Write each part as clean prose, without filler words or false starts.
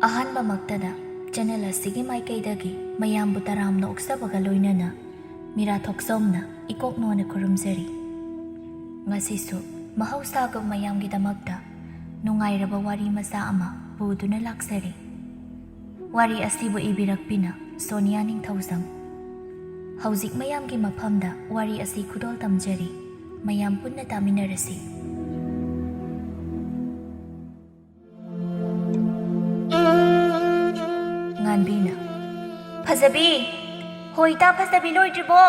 ꯑꯍꯥꯟꯕ ꯃꯛꯇꯗ ꯆꯦꯅꯦꯜ ꯑꯁꯤꯒꯤ ꯃꯥꯏꯀꯩꯗꯒꯤ ꯃꯌꯥꯝꯕꯨ ꯇꯔꯥꯝꯅ ꯑꯣꯛꯆꯕꯒ ꯂꯣꯏꯅꯅ ꯃꯤꯔꯥ ꯊꯣꯛꯆꯣꯝꯅ ꯏꯀꯣꯛꯅꯣꯅ ꯈꯨꯔꯨꯝꯖꯔꯤ꯫ ꯉꯁꯤꯁꯨ ꯃꯍꯧꯁꯥꯒꯨꯝ ꯃꯌꯥꯝꯒꯤꯗꯃꯛꯇ ꯅꯨꯡꯉꯥꯏꯔꯕ ꯋꯥꯔꯤ ꯃꯆꯥ ꯑꯃ ꯄꯨꯗꯨꯅ ꯂꯥꯛꯆꯔꯤ꯫ ꯋꯥꯔꯤ ꯑꯁꯤꯕꯨ ꯏꯕꯤꯔꯛꯄꯤꯅ ꯁꯣꯅꯤꯌꯥ ꯅꯤꯡꯊꯧꯖꯝ꯫ ꯍꯧꯖꯤꯛ ꯃꯌꯥꯝꯒꯤ ꯃꯐꯝꯗ ꯋꯥꯔꯤ ꯑꯁꯤ ꯈꯨꯗꯣꯜ ꯇꯝꯖꯔꯤ꯫ ꯃꯌꯥꯝ ꯄꯨꯟꯅ ꯇꯥꯃꯤꯟꯅꯔꯁꯤ꯫ ꯉꯥꯟꯕꯤꯅ ꯐꯖꯕꯤ, ꯍꯣꯏ ꯏꯇꯥ ꯐꯖꯕꯤ ꯂꯣꯏꯗ꯭ꯔꯤꯕꯣ?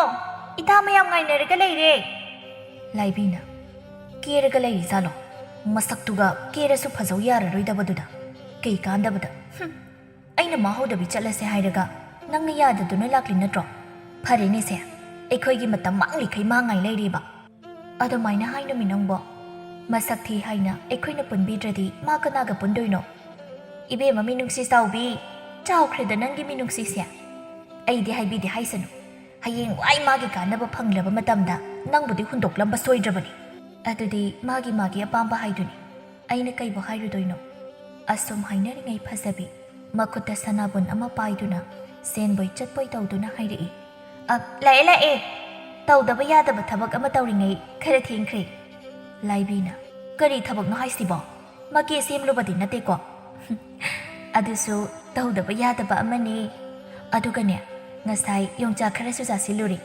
ꯏꯇꯥ ꯃꯌꯥꯝ ꯉꯥꯏꯅꯔꯒ ꯂꯩꯔꯦ꯫ ꯂꯥꯏꯕꯤꯅ ꯀꯦꯔꯒ ꯂꯩꯔꯤꯖꯥꯠꯂꯣ? ꯃꯁꯛꯇꯨꯒ ꯀꯦꯔꯁꯨ ꯐꯖꯧ ꯌꯥꯔꯔꯣꯏꯗꯕꯗꯨꯗ ꯀꯩ ꯀꯥꯟꯗꯕꯗ? ꯑꯩꯅ ꯃꯥꯍꯧꯗꯕꯤ ꯆꯠꯂꯁꯦ ꯍꯥꯏꯔꯒ ꯅꯪꯅ ꯌꯥꯗꯗꯨꯅ ꯂꯥꯛꯂꯤ ꯅꯠꯇ꯭ꯔꯣ? ꯐꯔꯦꯅꯦꯁꯦ, ꯑꯩꯈꯣꯏꯒꯤ ꯃꯇꯝ ꯃꯥꯡꯂꯤꯈꯩ ꯃꯥꯡꯉꯥꯏ ꯂꯩꯔꯤꯕ꯫ ꯑꯗꯨꯃꯥꯏꯅ ꯍꯥꯏꯅꯨꯃꯤ ꯅꯪꯕꯣ꯫ ꯃꯁꯛ ꯊꯤ ꯍꯥꯏꯅ ꯑꯩꯈꯣꯏꯅ ꯄꯨꯟꯕꯤꯗ꯭ꯔꯗꯤ ꯃꯥ ꯀꯅꯥꯒ ꯄꯨꯟꯗꯣꯏꯅꯣ? ꯏꯕꯦꯝꯃ ꯃꯤꯅꯨꯡꯁꯤ ꯆꯥꯎꯕꯤ, ꯆꯥꯎꯈ꯭ꯔꯦꯗ ꯅꯪꯒꯤ ꯃꯤꯅꯨꯡꯁꯤꯁꯦ꯫ ꯑꯩꯗꯤ ꯍꯥꯏꯕꯤꯗꯦ ꯍꯥꯏꯁꯅꯨ, ꯍꯌꯦꯡ ꯋꯥꯏ ꯃꯥꯒꯤ ꯀꯥꯟꯅꯕ ꯐꯪꯂꯕ ꯃꯇꯝꯗ ꯅꯪꯕꯨꯗꯤ ꯍꯨꯟꯗꯣꯛꯂꯝꯕ ꯁꯣꯏꯗ꯭ꯔꯕꯅꯤ꯫ ꯑꯗꯨꯗꯤ ꯃꯥꯒꯤ ꯑꯄꯥꯝꯕ ꯍꯥꯏꯗꯨꯅꯤ, ꯑꯩꯅ ꯀꯩꯕꯨ ꯍꯥꯏꯔꯨꯗꯣꯏꯅꯣ? ꯑꯁꯨꯝ ꯍꯥꯏꯅꯔꯤꯉꯩ ꯐꯖꯕꯤ ꯃꯈꯨꯠꯇ ꯁꯅꯥꯕꯨꯟ ꯑꯃ ꯄꯥꯏꯗꯨꯅ ꯁꯦꯟꯕꯣꯏ ꯆꯠꯄꯣꯏ ꯇꯧꯗꯨꯅ ꯍꯥꯏꯔꯛꯏ꯫ ꯂꯥꯛꯑꯦ, ꯇꯧꯗꯕ ꯌꯥꯗꯕ ꯊꯕꯛ ꯑꯃ ꯇꯧꯔꯤꯉꯩ ꯈꯔ ꯊꯦꯡꯈ꯭ꯔꯦ꯫ ꯂꯥꯏꯕꯤꯅ ꯀꯔꯤ ꯊꯕꯛꯅꯣ ꯍꯥꯏꯁꯤꯕꯣ? ꯃꯀꯦ ꯁꯦꯝꯂꯨꯕꯗꯤ ꯅꯠꯇꯦꯀꯣ? ꯑꯗꯨꯁꯨ ꯇꯧꯗꯕ ꯌꯥꯗꯕ ꯑꯃꯅꯤ꯫ ꯑꯗꯨꯒꯅꯦ, ꯉꯁꯥꯏ ꯌꯣꯡꯆꯥꯛ ꯈꯔꯁꯨ ꯆꯥꯁꯤꯜꯂꯨꯔꯤ꯫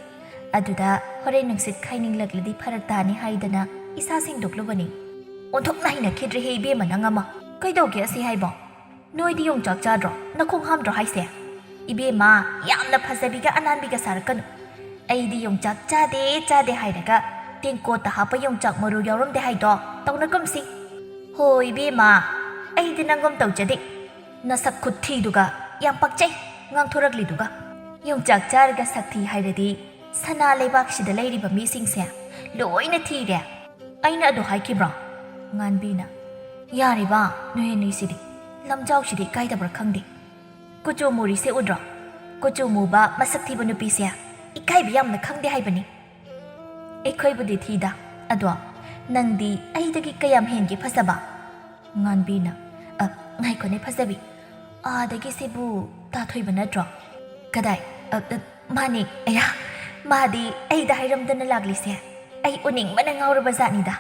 ꯑꯗꯨꯗ ꯍꯣꯔꯦꯟ ꯅꯨꯡꯁꯤꯠ ꯈꯥꯏꯅꯤꯡꯂꯛꯂꯗꯤ ꯐꯔꯛ ꯇꯥꯅꯤ ꯍꯥꯏꯗꯅ ꯏꯁꯥ ꯁꯦꯡꯗꯣꯛꯂꯨꯕꯅꯤ꯫ ꯑꯣꯟꯊꯣꯛꯅ ꯍꯩꯅꯈꯤꯗ꯭ꯔꯦꯍꯦ ꯏꯕꯦꯝꯃ ꯅꯪ ꯑꯃ꯫ ꯀꯩꯗꯧꯒꯦ ꯑꯁꯤ ꯍꯥꯏꯕꯣ? ꯅꯣꯏꯗꯤ ꯌꯣꯡꯆꯥꯛ ꯆꯥꯗ꯭ꯔꯣ? ꯅꯈꯣꯡ ꯍꯥꯝꯗ꯭ꯔꯣ ꯍꯥꯏꯁꯦ? ꯏꯕꯦꯝꯃ ꯌꯥꯝꯅ ꯐꯖꯕꯤꯒ ꯑꯅꯥꯟꯕꯤꯒ ꯁꯥꯔꯛꯀꯅꯨ꯫ ꯑꯩꯗꯤ ꯌꯣꯡꯆꯥꯛ ꯆꯥꯗꯦ ꯍꯥꯏꯔꯒ ꯇꯦꯡꯀꯣꯠꯇ ꯍꯥꯞꯄ ꯌꯣꯡꯆꯥꯛ ꯃꯔꯨ ꯌꯥꯎꯔꯝꯗꯦ ꯍꯥꯏꯗꯣ ꯇꯧꯅꯒꯨꯝꯁꯤ꯫ ꯍꯣꯏ ꯏꯕꯦꯝꯃ, ꯑꯩꯗꯤ ꯅꯪꯒꯨꯝ ꯇꯧꯖꯗꯦ꯫ ꯅꯁꯛ ꯈꯨꯠꯊꯤꯗꯨꯒ ꯌꯥꯝ ꯄꯛꯆꯩ ꯉꯥꯡꯊꯣꯔꯛꯂꯤꯗꯨꯒ꯫ ꯌꯣꯡꯆꯥꯛ ꯆꯥꯔꯒ ꯁꯛꯊꯤ ꯍꯥꯏꯔꯗꯤ ꯁꯅꯥ ꯂꯩꯕꯥꯛꯁꯤꯗ ꯂꯩꯔꯤꯕ ꯃꯤꯁꯤꯡꯁꯦ ꯂꯣꯏꯅ ꯊꯤꯔꯦ꯫ ꯑꯩꯅ ꯑꯗꯨ ꯍꯥꯏꯈꯤꯕ꯭ꯔꯣ? ꯉꯥꯟꯕꯤꯅ ꯌꯥꯔꯤꯕ ꯅꯣꯏ ꯑꯅꯤꯁꯤꯗꯤ, ꯂꯝꯖꯥꯎꯁꯤꯗꯤ ꯏꯀꯥꯏꯗꯕ꯭ꯔꯥ ꯈꯪꯗꯦ꯫ ꯀꯨꯆꯨ ꯃꯨꯔꯤꯁꯦ ꯎꯗ꯭ꯔꯣ? ꯀꯨꯆꯨ ꯃꯨꯕ ꯃꯁꯛ ꯊꯤꯕ ꯅꯨꯄꯤꯁꯦ ꯏꯀꯥꯏꯕ ꯌꯥꯝꯅ ꯈꯪꯗꯦ ꯍꯥꯏꯕꯅꯤ꯫ ꯑꯩꯈꯣꯏꯕꯨꯗꯤ ꯊꯤꯗ, ꯑꯗꯣ ꯅꯪꯗꯤ ꯑꯩꯗꯒꯤ ꯀꯌꯥꯝ ꯍꯦꯟꯒꯦ ꯐꯖꯕ? ꯉꯥꯟꯕꯤꯅ ꯉꯥꯏꯈꯣꯅꯦ ꯐꯖꯕꯤ, ꯑꯥꯗꯒꯤꯁꯤꯕꯨ ꯇꯥꯊꯣꯏꯕ ꯅꯠꯇ꯭ꯔꯣ? ꯀꯗꯥꯏ? ꯃꯥꯅꯤ꯫ ꯑꯌꯥ, ꯃꯥꯗꯤ ꯑꯩꯗ ꯍꯥꯏꯔꯝꯗꯅ ꯂꯥꯛꯂꯤꯁꯦ ꯑꯩ ꯎꯅꯤꯡꯕꯅ ꯉꯥꯎꯔꯕ ꯖꯥꯠꯅꯤꯗ꯫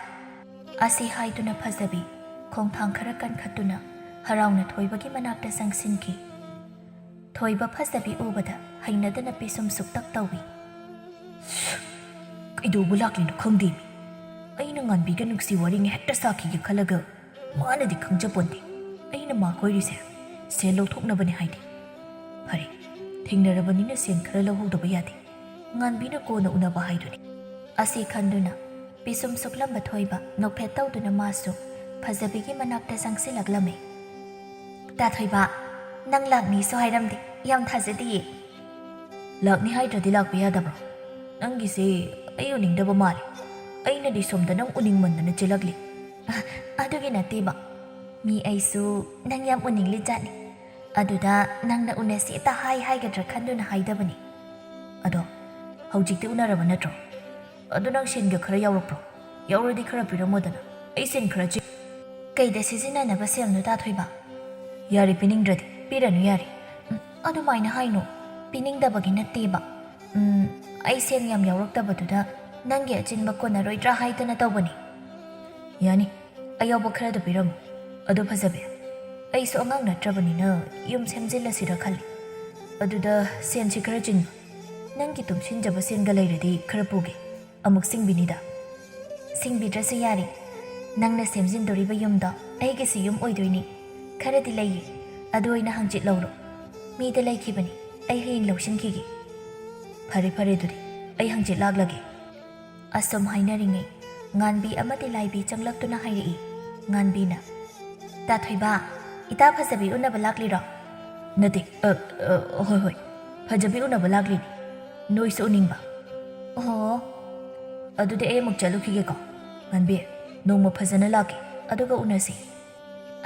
ꯑꯁꯤ ꯍꯥꯏꯗꯨꯅ ꯐꯖꯕꯤ ꯈꯣꯡꯊꯥꯡ ꯈꯔ ꯀꯟꯈꯠꯇꯨꯅ ꯍꯔꯥꯎꯅ ꯊꯣꯏꯕꯒꯤ ꯃꯅꯥꯛꯇ ꯆꯪꯁꯤꯟꯈꯤ꯫ ꯊꯣꯏꯕ ꯐꯖꯕꯤ ꯎꯕꯗ ꯍꯩꯅꯗꯅ ꯄꯤꯁꯨꯝ ꯁꯨꯛꯇꯛ ꯇꯧꯏ꯫ ꯀꯩꯗꯧꯕ ꯂꯥꯛꯂꯤꯅꯣ ꯈꯪꯗꯦꯃꯤ꯫ ꯑꯩꯅ ꯉꯥꯟꯕꯤꯒ ꯅꯨꯡꯁꯤ ꯋꯥꯔꯤ ꯍꯦꯛꯇ ꯁꯥꯈꯤꯒꯦ ꯈꯜꯂꯒ ꯃꯥꯅꯗꯤ ꯈꯪꯖꯄꯣꯟꯗꯦ ꯑꯩꯅ ꯃꯥ ꯀꯣꯏꯔꯤꯁꯦ ꯁꯦꯟ ꯂꯧꯊꯣꯛꯅꯕꯅꯤ ꯍꯥꯏꯗꯤ꯫ ꯐꯔꯦ, ꯊꯦꯡꯅꯔꯕꯅꯤꯅ ꯁꯦꯟ ꯈꯔ ꯂꯧꯍꯧꯗꯕ ꯌꯥꯗꯦ꯫ ꯉꯥꯟꯕꯤꯅ ꯀꯣꯟꯅ ꯎꯅꯕ ꯍꯥꯏꯗꯨꯅꯤ꯫ ꯑꯁꯤ ꯈꯟꯗꯨꯅ ꯄꯤꯁꯨꯝ ꯁꯨꯛꯂꯝꯕ ꯊꯣꯏꯕ ꯅꯣꯛꯐꯦꯠ ꯇꯧꯗꯨꯅ ꯃꯥꯁꯨ ꯐꯖꯕꯤꯒꯤ ꯃꯅꯥꯛꯇ ꯆꯪꯁꯤꯜꯂꯛꯂꯝꯃꯤ꯫ ꯇꯥꯊꯣꯏꯕ, ꯅꯪ ꯂꯥꯛꯅꯤꯁꯨ ꯍꯥꯏꯔꯝꯗꯦ, ꯌꯥꯝ ꯊꯥꯖꯗꯤꯌꯦ꯫ ꯂꯥꯛꯅꯤ ꯍꯥꯏꯗ꯭ꯔꯗꯤ ꯂꯥꯛꯄ ꯌꯥꯗꯕ꯭ꯔꯣ? ꯅꯪꯒꯤꯁꯦ ꯑꯩ ꯎꯅꯤꯡꯗꯕ ꯃꯥꯜꯂꯦ꯫ ꯑꯩꯅꯗꯤ ꯁꯣꯝꯗ ꯅꯪ ꯎꯅꯤꯡꯃꯟꯗꯅ ꯆꯦꯜꯂꯛꯂꯤ꯫ ꯑꯗꯨꯒꯤ ꯅꯠꯇꯦꯕ, ꯃꯤ ꯑꯩꯁꯨ ꯅꯪ ꯌꯥꯝ ꯎꯅꯤꯡꯂꯤ ꯖꯥꯠꯅꯤ꯫ ꯑꯗꯨꯗ ꯅꯪꯅ ꯎꯅꯁꯦꯇ ꯍꯥꯏꯒꯗ꯭ꯔꯥ ꯈꯟꯗꯨꯅ ꯍꯥꯏꯗꯕꯅꯤ꯫ ꯑꯗꯣ ꯍꯧꯖꯤꯛꯇꯤ ꯎꯅꯔꯕ ꯅꯠꯇ꯭ꯔꯣ? ꯑꯗꯨ ꯅꯪ ꯁꯦꯟꯒ ꯈꯔ ꯌꯥꯎꯔꯛꯄ꯭ꯔꯣ? ꯌꯥꯎꯔꯗꯤ ꯈꯔ ꯄꯤꯔꯝꯃꯣꯗꯅ, ꯑꯩ ꯁꯦꯟ ꯈꯔ ꯀꯩꯗ ꯁꯤꯖꯤꯟꯅꯅꯕ ꯁꯦꯜꯅꯣ ꯇꯥꯊꯣꯏꯕ? ꯌꯥꯔꯦ, ꯄꯤꯅꯤꯡꯗ꯭ꯔꯗꯤ ꯄꯤꯔꯅꯨ ꯌꯥꯔꯦ꯫ ꯑꯗꯨꯃꯥꯏꯅ ꯍꯥꯏꯅꯨ, ꯄꯤꯅꯤꯡꯗꯕꯒꯤ ꯅꯠꯇꯦꯕ꯫ ꯑꯩ ꯁꯦꯟ ꯌꯥꯝ ꯌꯥꯎꯔꯛꯇꯕꯗꯨꯗ ꯅꯪꯒꯤ ꯑꯆꯤꯟꯕ ꯀꯣꯟꯅꯔꯣꯏꯗ꯭ꯔꯥ ꯍꯥꯏꯗꯅ ꯇꯧꯕꯅꯤ꯫ ꯌꯥꯅꯤ, ꯑꯌꯥꯎꯕ ꯈꯔꯗ ꯄꯤꯔꯝꯃꯨ꯫ ꯑꯗꯨ ꯐꯖꯕꯤ, ꯑꯩꯁꯨ ꯑꯉꯥꯡ ꯅꯠꯇ꯭ꯔꯕꯅꯤꯅ ꯌꯨꯝ ꯁꯦꯝꯖꯤꯜꯂꯁꯤꯔ ꯈꯜꯂꯤ꯫ ꯑꯗꯨꯗ ꯁꯦꯟꯁꯤ ꯈꯔ ꯆꯤꯟꯕ꯫ ꯅꯪꯒꯤ ꯇꯨꯡꯁꯤꯟꯖꯕ ꯁꯦꯟꯒ ꯂꯩꯔꯗꯤ ꯈꯔ ꯄꯨꯒꯦ, ꯑꯃꯨꯛ ꯁꯤꯡꯕꯤꯅꯤꯗ꯫ ꯁꯤꯡꯕꯤꯗ꯭ꯔꯁꯨ ꯌꯥꯔꯦ꯫ ꯅꯪꯅ ꯁꯦꯝꯖꯤꯟꯗꯣꯔꯤꯕ ꯌꯨꯝꯗꯣ ꯑꯩꯒꯤꯁꯨ ꯌꯨꯝ ꯑꯣꯏꯗꯣꯏꯅꯤ꯫ ꯈꯔꯗꯤ ꯂꯩꯌꯦ, ꯑꯗꯨ ꯑꯣꯏꯅ ꯍꯪꯆꯤꯠ ꯂꯧꯔꯣ꯫ ꯃꯤꯗ ꯂꯩꯈꯤꯕꯅꯤ, ꯑꯩ ꯍꯌꯦꯡ ꯂꯧꯁꯤꯟꯈꯤꯒꯦ꯫ ꯐꯔꯦ ꯑꯗꯨꯗꯤ ꯑꯩ ꯍꯪꯆꯤꯠ ꯂꯥꯛꯂꯒꯦ꯫ ꯑꯁꯨꯝ ꯍꯥꯏꯅꯔꯤꯉꯩ ꯉꯥꯟꯕꯤ ꯑꯃꯗꯤ ꯂꯥꯏꯕꯤ ꯆꯪꯂꯛꯇꯨꯅ ꯍꯥꯏꯔꯛꯏ꯫ ꯉꯥꯟꯕꯤꯅ ꯇꯥꯊꯣꯏꯕ, ꯏꯇꯥ ꯐꯖꯕꯤ ꯎꯅꯕ ꯂꯥꯛꯂꯤꯔꯣ? ꯅꯠꯇꯦ, ꯍꯣꯏ, ꯐꯖꯕꯤ ꯎꯅꯕ ꯂꯥꯛꯂꯤꯅꯤ꯫ ꯅꯣꯏꯁꯨ ꯎꯅꯤꯡꯕ? ꯑꯣ, ꯑꯗꯨꯗꯤ ꯑꯩ ꯑꯃꯨꯛ ꯆꯠꯂꯨꯈꯤꯒꯦꯀꯣ꯫ ꯉꯥꯟꯕꯤ, ꯅꯣꯡꯃ ꯐꯖꯅ ꯂꯥꯛꯀꯦ, ꯑꯗꯨꯒ ꯎꯅꯁꯤ꯫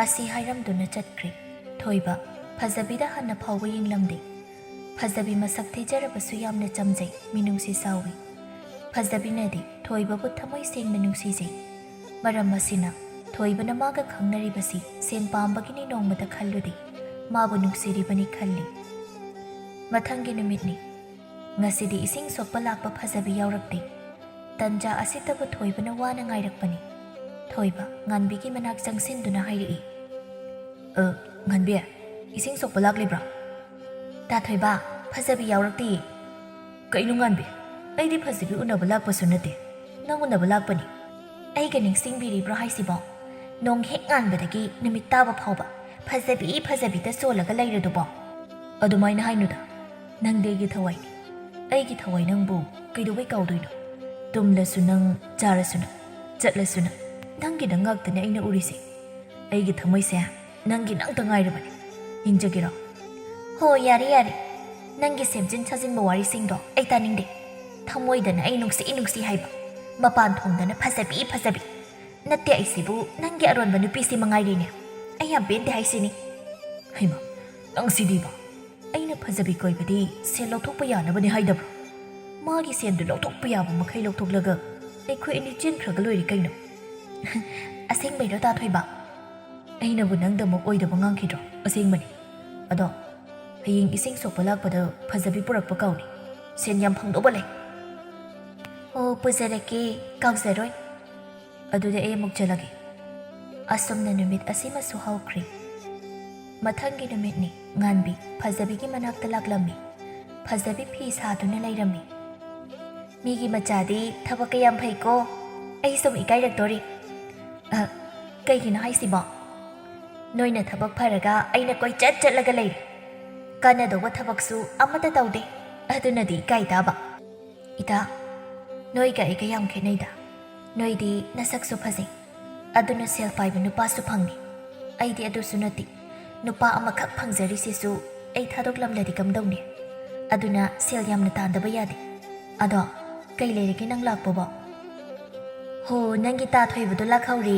ꯑꯁꯤ ꯍꯥꯏꯔꯝꯗꯨꯅ ꯆꯠꯈ꯭ꯔꯦ꯫ ꯊꯣꯏꯕ ꯐꯖꯕꯤꯗ ꯍꯟꯅ ꯐꯥꯎꯕ ꯌꯦꯡꯂꯝꯗꯦ꯫ ꯐꯖꯕꯤ ꯃꯁꯛ ꯊꯤꯖꯔꯕꯁꯨ ꯌꯥꯝꯅ ꯆꯝꯖꯩ, ꯃꯤꯅꯨꯡꯁꯤ ꯆꯥꯎꯏ꯫ ꯐꯖꯕꯤꯅꯗꯤ ꯊꯣꯏꯕꯕꯨ ꯊꯃꯣꯏ ꯁꯦꯡꯅ ꯅꯨꯡꯁꯤꯖꯩ꯫ ꯃꯔꯝ ꯑꯁꯤꯅ ꯊꯣꯏꯕꯅ ꯃꯥꯒ ꯈꯪꯅꯔꯤꯕꯁꯤ ꯁꯦꯟ ꯄꯥꯝꯕꯒꯤꯅꯤ ꯅꯣꯡꯃꯇ ꯈꯜꯂꯨꯗꯦ꯫ ꯃꯥꯕꯨ ꯅꯨꯡꯁꯤꯔꯤꯕꯅꯤ ꯈꯜꯂꯤ꯫ ꯃꯊꯪꯒꯤ ꯅꯨꯃꯤꯠꯅꯤ꯫ ꯉꯁꯤꯗꯤ ꯏꯁꯤꯡ ꯁꯣꯛꯄ ꯂꯥꯛꯄ ꯐꯖꯕꯤ ꯌꯥꯎꯔꯛꯇꯦ꯫ ꯇꯟꯖꯥ ꯑꯁꯤꯗꯕꯨ ꯊꯣꯏꯕꯅ ꯋꯥꯅ ꯉꯥꯏꯔꯛꯄꯅꯤ꯫ ꯊꯣꯏꯕ ꯉꯥꯟꯕꯤꯒꯤ ꯃꯅꯥꯛ ꯆꯪꯁꯤꯟꯗꯨꯅ ꯍꯥꯏꯔꯛꯏ, ꯉꯥꯟꯕꯤ, ꯏꯁꯤꯡ ꯁꯣꯛꯄ ꯂꯥꯛꯂꯤꯕ꯭ꯔꯥ? ꯇꯥ ꯊꯣꯏꯕ, ꯐꯖꯕꯤ ꯌꯥꯎꯔꯛꯇꯦ꯫ ꯀꯩꯅꯣ ꯉꯥꯟꯕꯤ? ꯑꯩꯗꯤ ꯐꯖꯕꯤ ꯎꯅꯕ ꯂꯥꯛꯄꯁꯨ ꯅꯠꯇꯦ, ꯅꯪ ꯎꯅꯕ ꯂꯥꯛꯄꯅꯤ꯫ ꯑꯩꯒ ꯅꯤꯡꯁꯤꯡꯕꯤꯔꯤꯕ꯭ꯔꯣ ꯍꯥꯏꯁꯤꯕꯣ? ꯅꯣꯡ ꯍꯦꯛ ꯉꯥꯟꯕꯗꯒꯤ ꯅꯨꯃꯤꯠ ꯇꯥꯕ ꯐꯥꯎꯕ ꯐꯖꯕꯤꯗ ꯁꯣꯜꯂꯒ ꯂꯩꯔꯗꯨꯕꯣ? ꯑꯗꯨꯃꯥꯏꯅ ꯍꯥꯏꯅꯨꯗ, ꯅꯪꯗꯤ ꯑꯩꯒꯤ ꯊꯋꯥꯏꯅꯤ꯫ ꯑꯩꯒꯤ ꯊꯋꯥꯏ ꯅꯪꯕꯨ ꯀꯩꯗꯧꯕꯩ ꯀꯥꯎꯗꯣꯏꯅꯣ? ꯇꯨꯝꯂꯁꯨ ꯅꯪ, ꯆꯥꯔꯁꯨ ꯅꯪ, ꯆꯠꯂꯁꯨ ꯅꯪ, ꯅꯪꯒꯤꯗ ꯉꯥꯛꯇꯅꯦ ꯑꯩꯅ ꯎꯔꯤꯁꯦ꯫ ꯑꯩꯒꯤ ꯊꯃꯣꯏꯁꯦ ꯅꯪꯒꯤ ꯉꯥꯛꯇ ꯉꯥꯏꯔꯕꯅꯤ꯫ ꯌꯦꯡꯖꯒꯦꯔꯣ? ꯍꯣ ꯌꯥꯔꯦ ꯌꯥꯔꯦ, ꯅꯪꯒꯤ ꯁꯦꯝꯖꯤꯟ ꯁꯥꯖꯤꯟꯕ ꯋꯥꯔꯤꯁꯤꯡꯗꯣ ꯑꯩ ꯇꯥꯅꯤꯡꯗꯦ꯫ ꯊꯃꯣꯏꯗꯅ ꯑꯩ ꯅꯨꯡꯁꯤ ꯍꯥꯏꯕ, ꯃꯄꯥꯟ ꯊꯣꯡꯗꯅ ꯐꯖꯕꯤ ꯅꯠꯇꯦ ꯑꯩꯁꯤꯕꯨ ꯅꯪꯒꯤ ꯑꯔꯣꯟꯕ ꯅꯨꯄꯤꯁꯤ ꯃꯉꯥꯏꯔꯤꯅꯦ꯫ ꯑꯩ ꯌꯥꯝ ꯄꯦꯟꯗꯦ ꯍꯥꯏꯁꯤꯅꯤ꯫ ꯍꯩꯃꯥ, ꯅꯪ ꯁꯤꯗꯤꯕ, ꯑꯩꯅ ꯐꯖꯕꯤ ꯀꯣꯏꯕꯗꯤ ꯁꯦꯟ ꯂꯧꯊꯣꯛꯄ ꯌꯥꯅꯕꯅꯤ ꯍꯥꯏꯗꯕ꯭ꯔꯣ? ꯃꯥꯒꯤ ꯁꯦꯟꯗꯨ ꯂꯧꯊꯣꯛꯄ ꯌꯥꯕ ꯃꯈꯩ ꯂꯧꯊꯣꯛꯂꯒ ꯑꯩꯈꯣꯏ ꯑꯅꯤ ꯆꯦꯟꯈ꯭ꯔꯒ ꯂꯣꯏꯔꯦ ꯀꯩꯅꯣ? ꯑꯁꯦꯡꯕꯩꯔꯣ ꯇꯥ ꯊꯣꯏꯕ? ꯑꯩꯅꯕꯨ ꯅꯪꯗꯃꯛ ꯑꯣꯏꯗꯕ ꯉꯥꯡꯈꯤꯗ꯭ꯔꯣ? ꯑꯁꯦꯡꯕꯅꯤ꯫ ꯑꯗꯣ ꯍꯌꯦꯡ ꯏꯁꯤꯡ ꯁꯣꯛꯄ ꯂꯥꯛꯄꯗ ꯐꯖꯕꯤ ꯄꯨꯔꯛꯄ ꯀꯥꯎꯅꯤ꯫ ꯁꯦꯟ ꯌꯥꯝ ꯐꯪꯗꯧꯕ ꯂꯩ꯫ ꯑꯣ ꯄꯨꯖꯔꯛꯀꯦ, ꯀꯥꯎꯖꯔꯣꯏ꯫ ꯑꯗꯨꯗꯤ ꯑꯩ ꯑꯃꯨꯛ ꯆꯠꯂꯒꯦ꯫ ꯑꯁꯨꯝꯅ ꯅꯨꯃꯤꯠ ꯑꯁꯤꯃꯁꯨ ꯍꯧꯈ꯭ꯔꯤ꯫ ꯃꯊꯪꯒꯤ ꯅꯨꯃꯤꯠꯅꯤ꯫ ꯉꯥꯟꯕꯤ ꯐꯖꯕꯤꯒꯤ ꯃꯅꯥꯛꯇ ꯂꯥꯛꯂꯝꯃꯤ꯫ ꯐꯖꯕꯤ ꯐꯤ ꯁꯥꯗꯨꯅ ꯂꯩꯔꯝꯃꯤ꯫ ꯃꯤꯒꯤ ꯃꯆꯥꯗꯤ ꯊꯕꯛ ꯀꯌꯥꯝ ꯐꯩꯀꯣ, ꯑꯩ ꯁꯨꯝ ꯏꯀꯥꯏꯔꯛꯇꯣꯔꯤ꯫ ꯀꯩꯒꯤꯅꯣ ꯍꯥꯏꯁꯤꯕꯣ? ꯅꯣꯏꯅ ꯊꯕꯛ ꯐꯔꯒ ꯑꯩꯅ ꯀꯣꯏꯆꯠ ꯆꯠꯂꯒ ꯂꯩꯔꯦ꯫ ꯀꯥꯟꯅꯗꯧꯕ ꯊꯕꯛꯁꯨ ꯑꯃꯠꯇ ꯇꯧꯗꯦ, ꯑꯗꯨꯅꯗꯤ ꯏꯀꯥꯏ ꯇꯥꯕ꯫ ꯏꯇꯥ, ꯅꯣꯏꯒ ꯑꯩꯒ ꯌꯥꯝ ꯈꯦꯠꯅꯩꯗ꯫ ꯅꯣꯏꯗꯤ ꯅꯁꯛꯁꯨ ꯐꯖꯩ, ꯑꯗꯨꯅ ꯁꯦꯜ ꯄꯥꯏꯕ ꯅꯨꯄꯥꯁꯨ ꯐꯪꯉꯤ꯫ ꯑꯩꯗꯤ ꯑꯗꯨꯁꯨ ꯅꯠꯇꯦ꯫ ꯅꯨꯄꯥ ꯑꯃꯈꯛ ꯐꯪꯖꯔꯤꯁꯤꯁꯨ ꯑꯩ ꯊꯥꯗꯣꯛꯂꯝꯂꯗꯤ ꯀꯝꯗꯧꯅꯤ? ꯑꯗꯨꯅ ꯁꯦꯜ ꯌꯥꯝꯅ ꯇꯥꯟꯗꯕ ꯌꯥꯗꯦ꯫ ꯑꯗꯣ ꯀꯩ ꯂꯩꯔꯒꯦ ꯅꯪ ꯂꯥꯛꯄꯕꯣ? ꯍꯣ, ꯅꯪꯒꯤ ꯇꯥ ꯊꯣꯏꯕꯗꯣ ꯂꯥꯛꯍꯧꯔꯤ꯫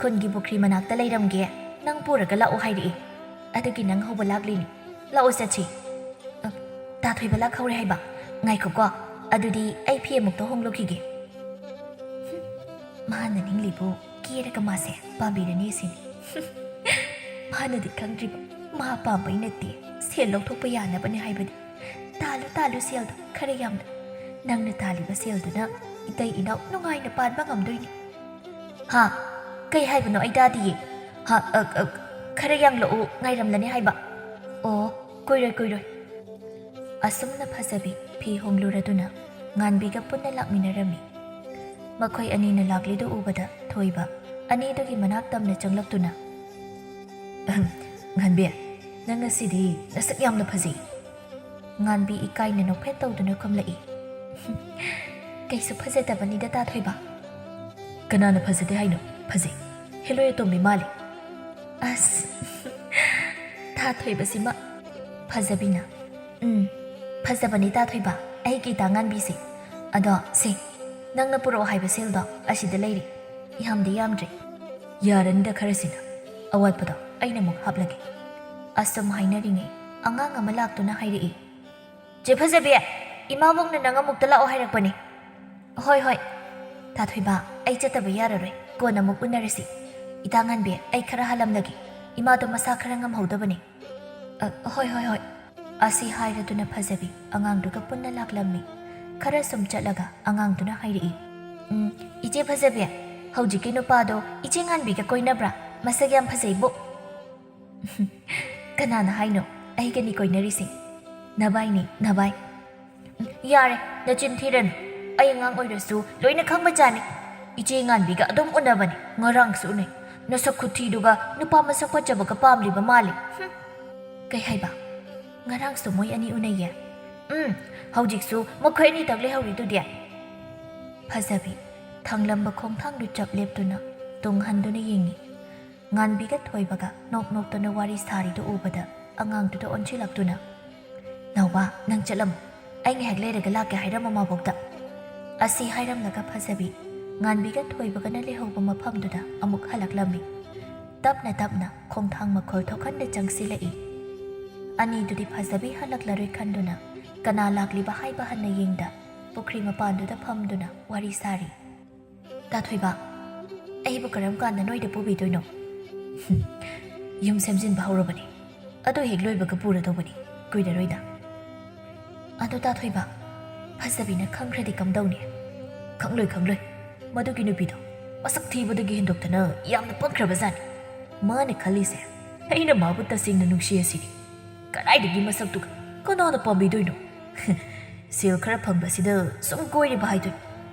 ꯈꯨꯟꯒꯤ ꯄꯨꯈ꯭ꯔꯤ ꯃꯅꯥꯛꯇ ꯂꯩꯔꯝꯒꯦ, ꯅꯪ ꯄꯨꯔꯒ ꯂꯥꯛꯑꯣ ꯍꯥꯏꯔꯛꯏ꯫ ꯑꯗꯨꯒꯤ ꯅꯪ ꯍꯧꯕ ꯂꯥꯛꯂꯤꯅꯤ꯫ ꯂꯥꯛꯑꯣ ꯆꯠꯁꯤ꯫ ꯇꯥ ꯊꯣꯏꯕ ꯂꯥꯛꯍꯧꯔꯦ ꯍꯥꯏꯕ? ꯉꯥꯏꯈꯣꯀꯣ, ꯑꯗꯨꯗꯤ ꯑꯩ ꯐꯤ ꯑꯃꯨꯛꯇ ꯍꯣꯡꯂꯨꯈꯤꯒꯦ꯫ ꯃꯥꯅ ꯅꯤꯡꯂꯤꯕꯨ ꯀꯦꯔꯒ ꯃꯥꯁꯦ ꯄꯥꯝꯕꯤꯔꯅꯤ ꯁꯤꯅꯤ꯫ ꯃꯥꯅꯗꯤ ꯈꯪꯗ꯭ꯔꯤꯕ, ꯃꯥ ꯄꯥꯝꯕꯩ ꯅꯠꯇꯦ, ꯁꯦꯜ ꯂꯧꯊꯣꯛꯄ ꯌꯥꯅꯕꯅꯤ ꯍꯥꯏꯕꯗꯤ꯫ ꯇꯥꯜꯂꯨ ꯁꯦꯜꯗꯣ ꯈꯔ ꯌꯥꯝꯅ꯫ ꯅꯪꯅ ꯇꯥꯜꯂꯤꯕ ꯁꯦꯜꯗꯨꯅ ꯏꯇꯩ ꯏꯅꯥꯎ ꯅꯨꯡꯉꯥꯏꯅ ꯄꯥꯟꯕ ꯉꯝꯗꯣꯏꯅꯤ꯫ ꯍꯥ? ꯀꯩ ꯍꯥꯏꯕꯅꯣ ꯑꯩ ꯇꯥꯗꯤꯌꯦ꯫ ꯈꯔ ꯌꯥꯝꯂꯛꯎ, ꯉꯥꯏꯔꯝꯂꯅꯤ ꯍꯥꯏꯕ꯫ ꯑꯣ, ꯀꯨꯏꯔꯣꯏ꯫ ꯑꯁꯨꯝꯅ ꯐꯖꯕꯤ ꯐꯤ ꯍꯣꯡꯂꯨꯔꯗꯨꯅ ꯉꯥꯟꯕꯤꯒ ꯄꯨꯟꯅ ꯂꯥꯛꯃꯤꯟꯅꯔꯝꯃꯤ꯫ ꯃꯈꯣꯏ ꯑꯅꯤꯅ ꯂꯥꯛꯂꯤꯗꯨ ꯎꯕꯗ ꯊꯣꯏꯕ ꯑꯅꯤꯗꯨꯒꯤ ꯃꯅꯥꯛ ꯇꯝꯅ ꯆꯪꯂꯛꯇꯨꯅ, ꯉꯥꯟꯕꯤ, ꯅꯪ ꯉꯁꯤꯗꯤ ꯅꯁꯛ ꯌꯥꯝꯅ ꯐꯖꯩ꯫ ꯉꯥꯟꯕꯤ ꯏꯀꯥꯏꯅ ꯅꯣꯛꯐꯦꯠ ꯇꯧꯗꯨꯅ ꯈꯨꯝꯂꯛꯏ꯫ ꯀꯩꯁꯨ ꯐꯖꯗꯕꯅꯤꯗ ꯇꯥ ꯊꯣꯏꯕ꯫ ꯀꯅꯥꯅ ꯐꯖꯗꯦ ꯍꯥꯏꯅꯣ? ꯐꯖꯩ, ꯍꯦꯂꯣꯏ ꯑꯇꯣꯝꯕꯤ ꯃꯥꯜꯂꯤ꯫ ꯑꯁ, ꯇꯥ ꯊꯣꯏꯕꯁꯤꯃ꯫ ꯐꯖꯕꯤꯅ, ꯐꯖꯕꯅꯤ ꯇꯥ ꯊꯣꯏꯕ, ꯑꯩꯒꯤ ꯏꯇꯥ ꯉꯥꯟꯕꯤꯁꯦ꯫ ꯑꯗꯣ ꯁꯦ, ꯅꯪꯅ ꯄꯨꯔꯛꯑꯣ ꯍꯥꯏꯕ ꯁꯦꯜꯗꯣ ꯑꯁꯤꯗ ꯂꯩꯔꯤ꯫ ꯌꯥꯝꯗꯤ ꯌꯥꯝꯗ꯭ꯔꯤ꯫ ꯌꯥꯔꯅꯤꯗ ꯈꯔꯁꯤꯅ, ꯑꯋꯥꯠꯄꯗꯣ ꯑꯩꯅ ꯑꯃꯨꯛ ꯍꯥꯞꯂꯒꯦ꯫ ꯑꯁꯨꯝ ꯍꯥꯏꯅꯔꯤꯉꯩ ꯑꯉꯥꯡ ꯑꯃ ꯂꯥꯛꯇꯨꯅ ꯍꯥꯏꯔꯛꯏ, ꯆꯦ ꯐꯖꯕꯤ, ꯏꯃꯥꯕꯣꯛꯅ ꯅꯪ ꯑꯃꯨꯛꯇ ꯂꯥꯛꯑꯣ ꯍꯥꯏꯔꯛꯄꯅꯤ꯫ ꯍꯣꯏ, ꯇꯥ ꯊꯣꯏꯕ, ꯑꯩ ꯆꯠꯇꯕ ꯌꯥꯔꯔꯣꯏ, ꯀꯣꯟꯅ ꯑꯃꯨꯛ ꯎꯅꯔꯁꯤ꯫ ꯏꯇꯥ ꯉꯥꯟꯕꯤ, ꯑꯩ ꯈꯔ ꯍꯜꯂꯝꯂꯒꯦ, ꯏꯃꯥꯗꯣ ꯃꯁꯥ ꯈꯔ ꯉꯝꯍꯧꯗꯕꯅꯤ꯫ ꯍꯣꯏ꯫ ꯑꯁꯤ ꯍꯥꯏꯔꯗꯨꯅ ꯐꯖꯕꯤ ꯑꯉꯥꯡꯗꯨꯒ ꯄꯨꯟꯅ ꯂꯥꯛꯂꯝꯃꯤ꯫ ꯈꯔ ꯁꯨꯝ ꯆꯠꯂꯒ ꯑꯉꯥꯡꯗꯨꯅ ꯍꯥꯏꯔꯛꯏ, ꯏꯆꯦ ꯐꯖꯕꯤ, ꯍꯧꯖꯤꯛꯀꯤ ꯅꯨꯄꯥꯗꯣ ꯏꯆꯦ ꯉꯥꯟꯕꯤꯒ ꯀꯣꯏꯅꯕ꯭ꯔꯥ? ꯃꯁꯛ ꯌꯥꯝ ꯐꯖꯩꯕꯨ꯫ ꯀꯅꯥꯅ ꯍꯥꯏꯅꯣ? ꯑꯩꯒꯅꯤ ꯀꯣꯏꯅꯔꯤꯁꯦ꯫ ꯅꯕꯥꯏꯅꯤ, ꯅꯕꯥꯏ꯫ ꯌꯥꯔꯦ, ꯅꯆꯤꯟ ꯊꯤꯔꯅꯨ꯫ ꯑꯩ ꯑꯉꯥꯡ ꯑꯣꯏꯔꯁꯨ ꯂꯣꯏꯅ ꯈꯪꯕ ꯖꯥꯠꯅꯤ꯫ ꯏꯆꯦ ꯉꯥꯟꯕꯤꯒ ꯑꯗꯨꯝ ꯎꯅꯕꯅꯤ, ꯉꯔꯥꯡꯁꯨ ꯎꯅꯩ꯫ ꯅꯁꯛ ꯈꯨꯊꯤꯗꯨꯒ ꯅꯨꯄꯥ ꯃꯁꯛ ꯐꯖꯕꯒ ꯄꯥꯝꯂꯤꯕ ꯃꯥꯜꯂꯤ꯫ ꯀꯩ ꯍꯥꯏꯕ? ꯉꯔꯥꯡꯁꯨ ꯃꯣꯏ ꯑꯅꯤ ꯎꯅꯩꯌꯦ? ꯍꯧꯖꯤꯛꯁꯨ ꯃꯈꯣꯏ ꯑꯅꯤꯇꯪ ꯂꯩꯍꯧꯔꯤꯗꯨꯗꯤ꯫ ꯐꯖꯕꯤ ꯊꯥꯡꯂꯝꯕ ꯈꯣꯡꯊꯥꯡꯗꯨ ꯆꯞ ꯂꯦꯞꯇꯨꯅ ꯇꯨꯡ ꯍꯟꯗꯨꯅ ꯌꯦꯡꯉꯤ꯫ ꯉꯥꯟꯕꯤꯒ ꯊꯣꯏꯕꯒ ꯅꯣꯛꯅꯣꯛꯇꯨꯅ ꯋꯥꯔꯤ ꯁꯥꯔꯤꯗꯨ ꯎꯕꯗ ꯑꯉꯥꯡꯗꯨꯗ ꯑꯣꯟꯁꯤꯜꯂꯛꯇꯨꯅ, ꯅꯥꯎꯕ, ꯅꯪ ꯆꯠꯂꯝꯃꯨ, ꯑꯩ ꯉꯥꯏꯍꯥꯛ ꯂꯩꯔꯒ ꯂꯥꯛꯀꯦ ꯍꯥꯏꯔꯝꯃꯣ ꯃꯥꯕꯣꯛꯇ꯫ ꯑꯁꯤ ꯍꯥꯏꯔꯝꯂꯒ ꯐꯖꯕꯤ ꯉꯥꯟꯕꯤꯒ ꯊꯣꯏꯕꯒꯅ ꯂꯩꯍꯧꯕ ꯃꯐꯝꯗꯨꯗ ꯑꯃꯨꯛ ꯍꯜꯂꯛꯂꯝꯃꯤ꯫ ꯇꯞꯅ ꯈꯣꯡꯊꯥꯡ ꯃꯈꯣꯜ ꯊꯣꯛꯍꯟꯅ ꯆꯪꯁꯤꯜꯂꯛꯏ꯫ ꯑꯅꯤꯗꯨꯗꯤ ꯐꯖꯕꯤ ꯍꯜꯂꯛꯂꯔꯣꯏ ꯈꯟꯗꯨꯅ ꯀꯅꯥ ꯂꯥꯛꯂꯤꯕ ꯍꯥꯏꯕ ꯍꯟꯅ ꯌꯦꯡꯗ ꯄꯨꯈ꯭ꯔꯤ ꯃꯄꯥꯟꯗꯨꯗ ꯐꯝꯗꯨꯅ ꯋꯥꯔꯤ ꯁꯥꯔꯤ꯫ ꯇꯥ ꯊꯣꯏꯕ, ꯑꯩꯕꯨ ꯀꯔꯝ ꯀꯥꯟꯗ ꯅꯣꯏꯗ ꯄꯨꯕꯤꯗꯣꯏꯅꯣ? ꯌꯨꯝ ꯁꯦꯝꯖꯤꯟꯕ ꯍꯧꯔꯕꯅꯤ, ꯑꯗꯨ ꯍꯦꯛ ꯂꯣꯏꯕꯒ ꯄꯨꯔꯗꯧꯕꯅꯤ ꯀꯨꯏꯔꯔꯣꯏꯗ ꯑꯗꯨ ꯇꯥꯊꯣꯏꯕ ꯐꯖꯕꯤꯅ ꯈꯪꯈ꯭ꯔꯗꯤ ꯀꯝꯗꯧꯅꯤ ꯈꯪꯂꯣꯏ ꯃꯗꯨꯒꯤ ꯅꯨꯄꯤꯗꯣ ꯃꯁꯛ ꯊꯤꯕꯗꯒꯤ ꯍꯦꯟꯗꯣꯛꯇꯅ ꯌꯥꯝꯅ ꯄꯛꯈ꯭ꯔꯕꯖꯥꯠꯅꯤ ꯃꯥꯅ ꯈꯜꯂꯤꯁꯦ ꯑꯩꯅ ꯃꯥꯕꯨ ꯇꯁꯦꯡꯅ ꯅꯨꯡꯁꯤ ꯑꯁꯤꯅꯤ ꯀꯗꯥꯏꯗꯒꯤ ꯃꯁꯛꯇꯨꯒ ꯀꯅꯥꯅ ꯄꯥꯝꯕꯤꯗꯣꯏꯅꯣ ꯁꯦꯜ ꯈꯔ ꯐꯪꯕꯁꯤꯗ ꯁꯨꯝ ꯀꯣꯏꯔꯤꯕ ꯍꯥꯏꯗꯨꯅꯤ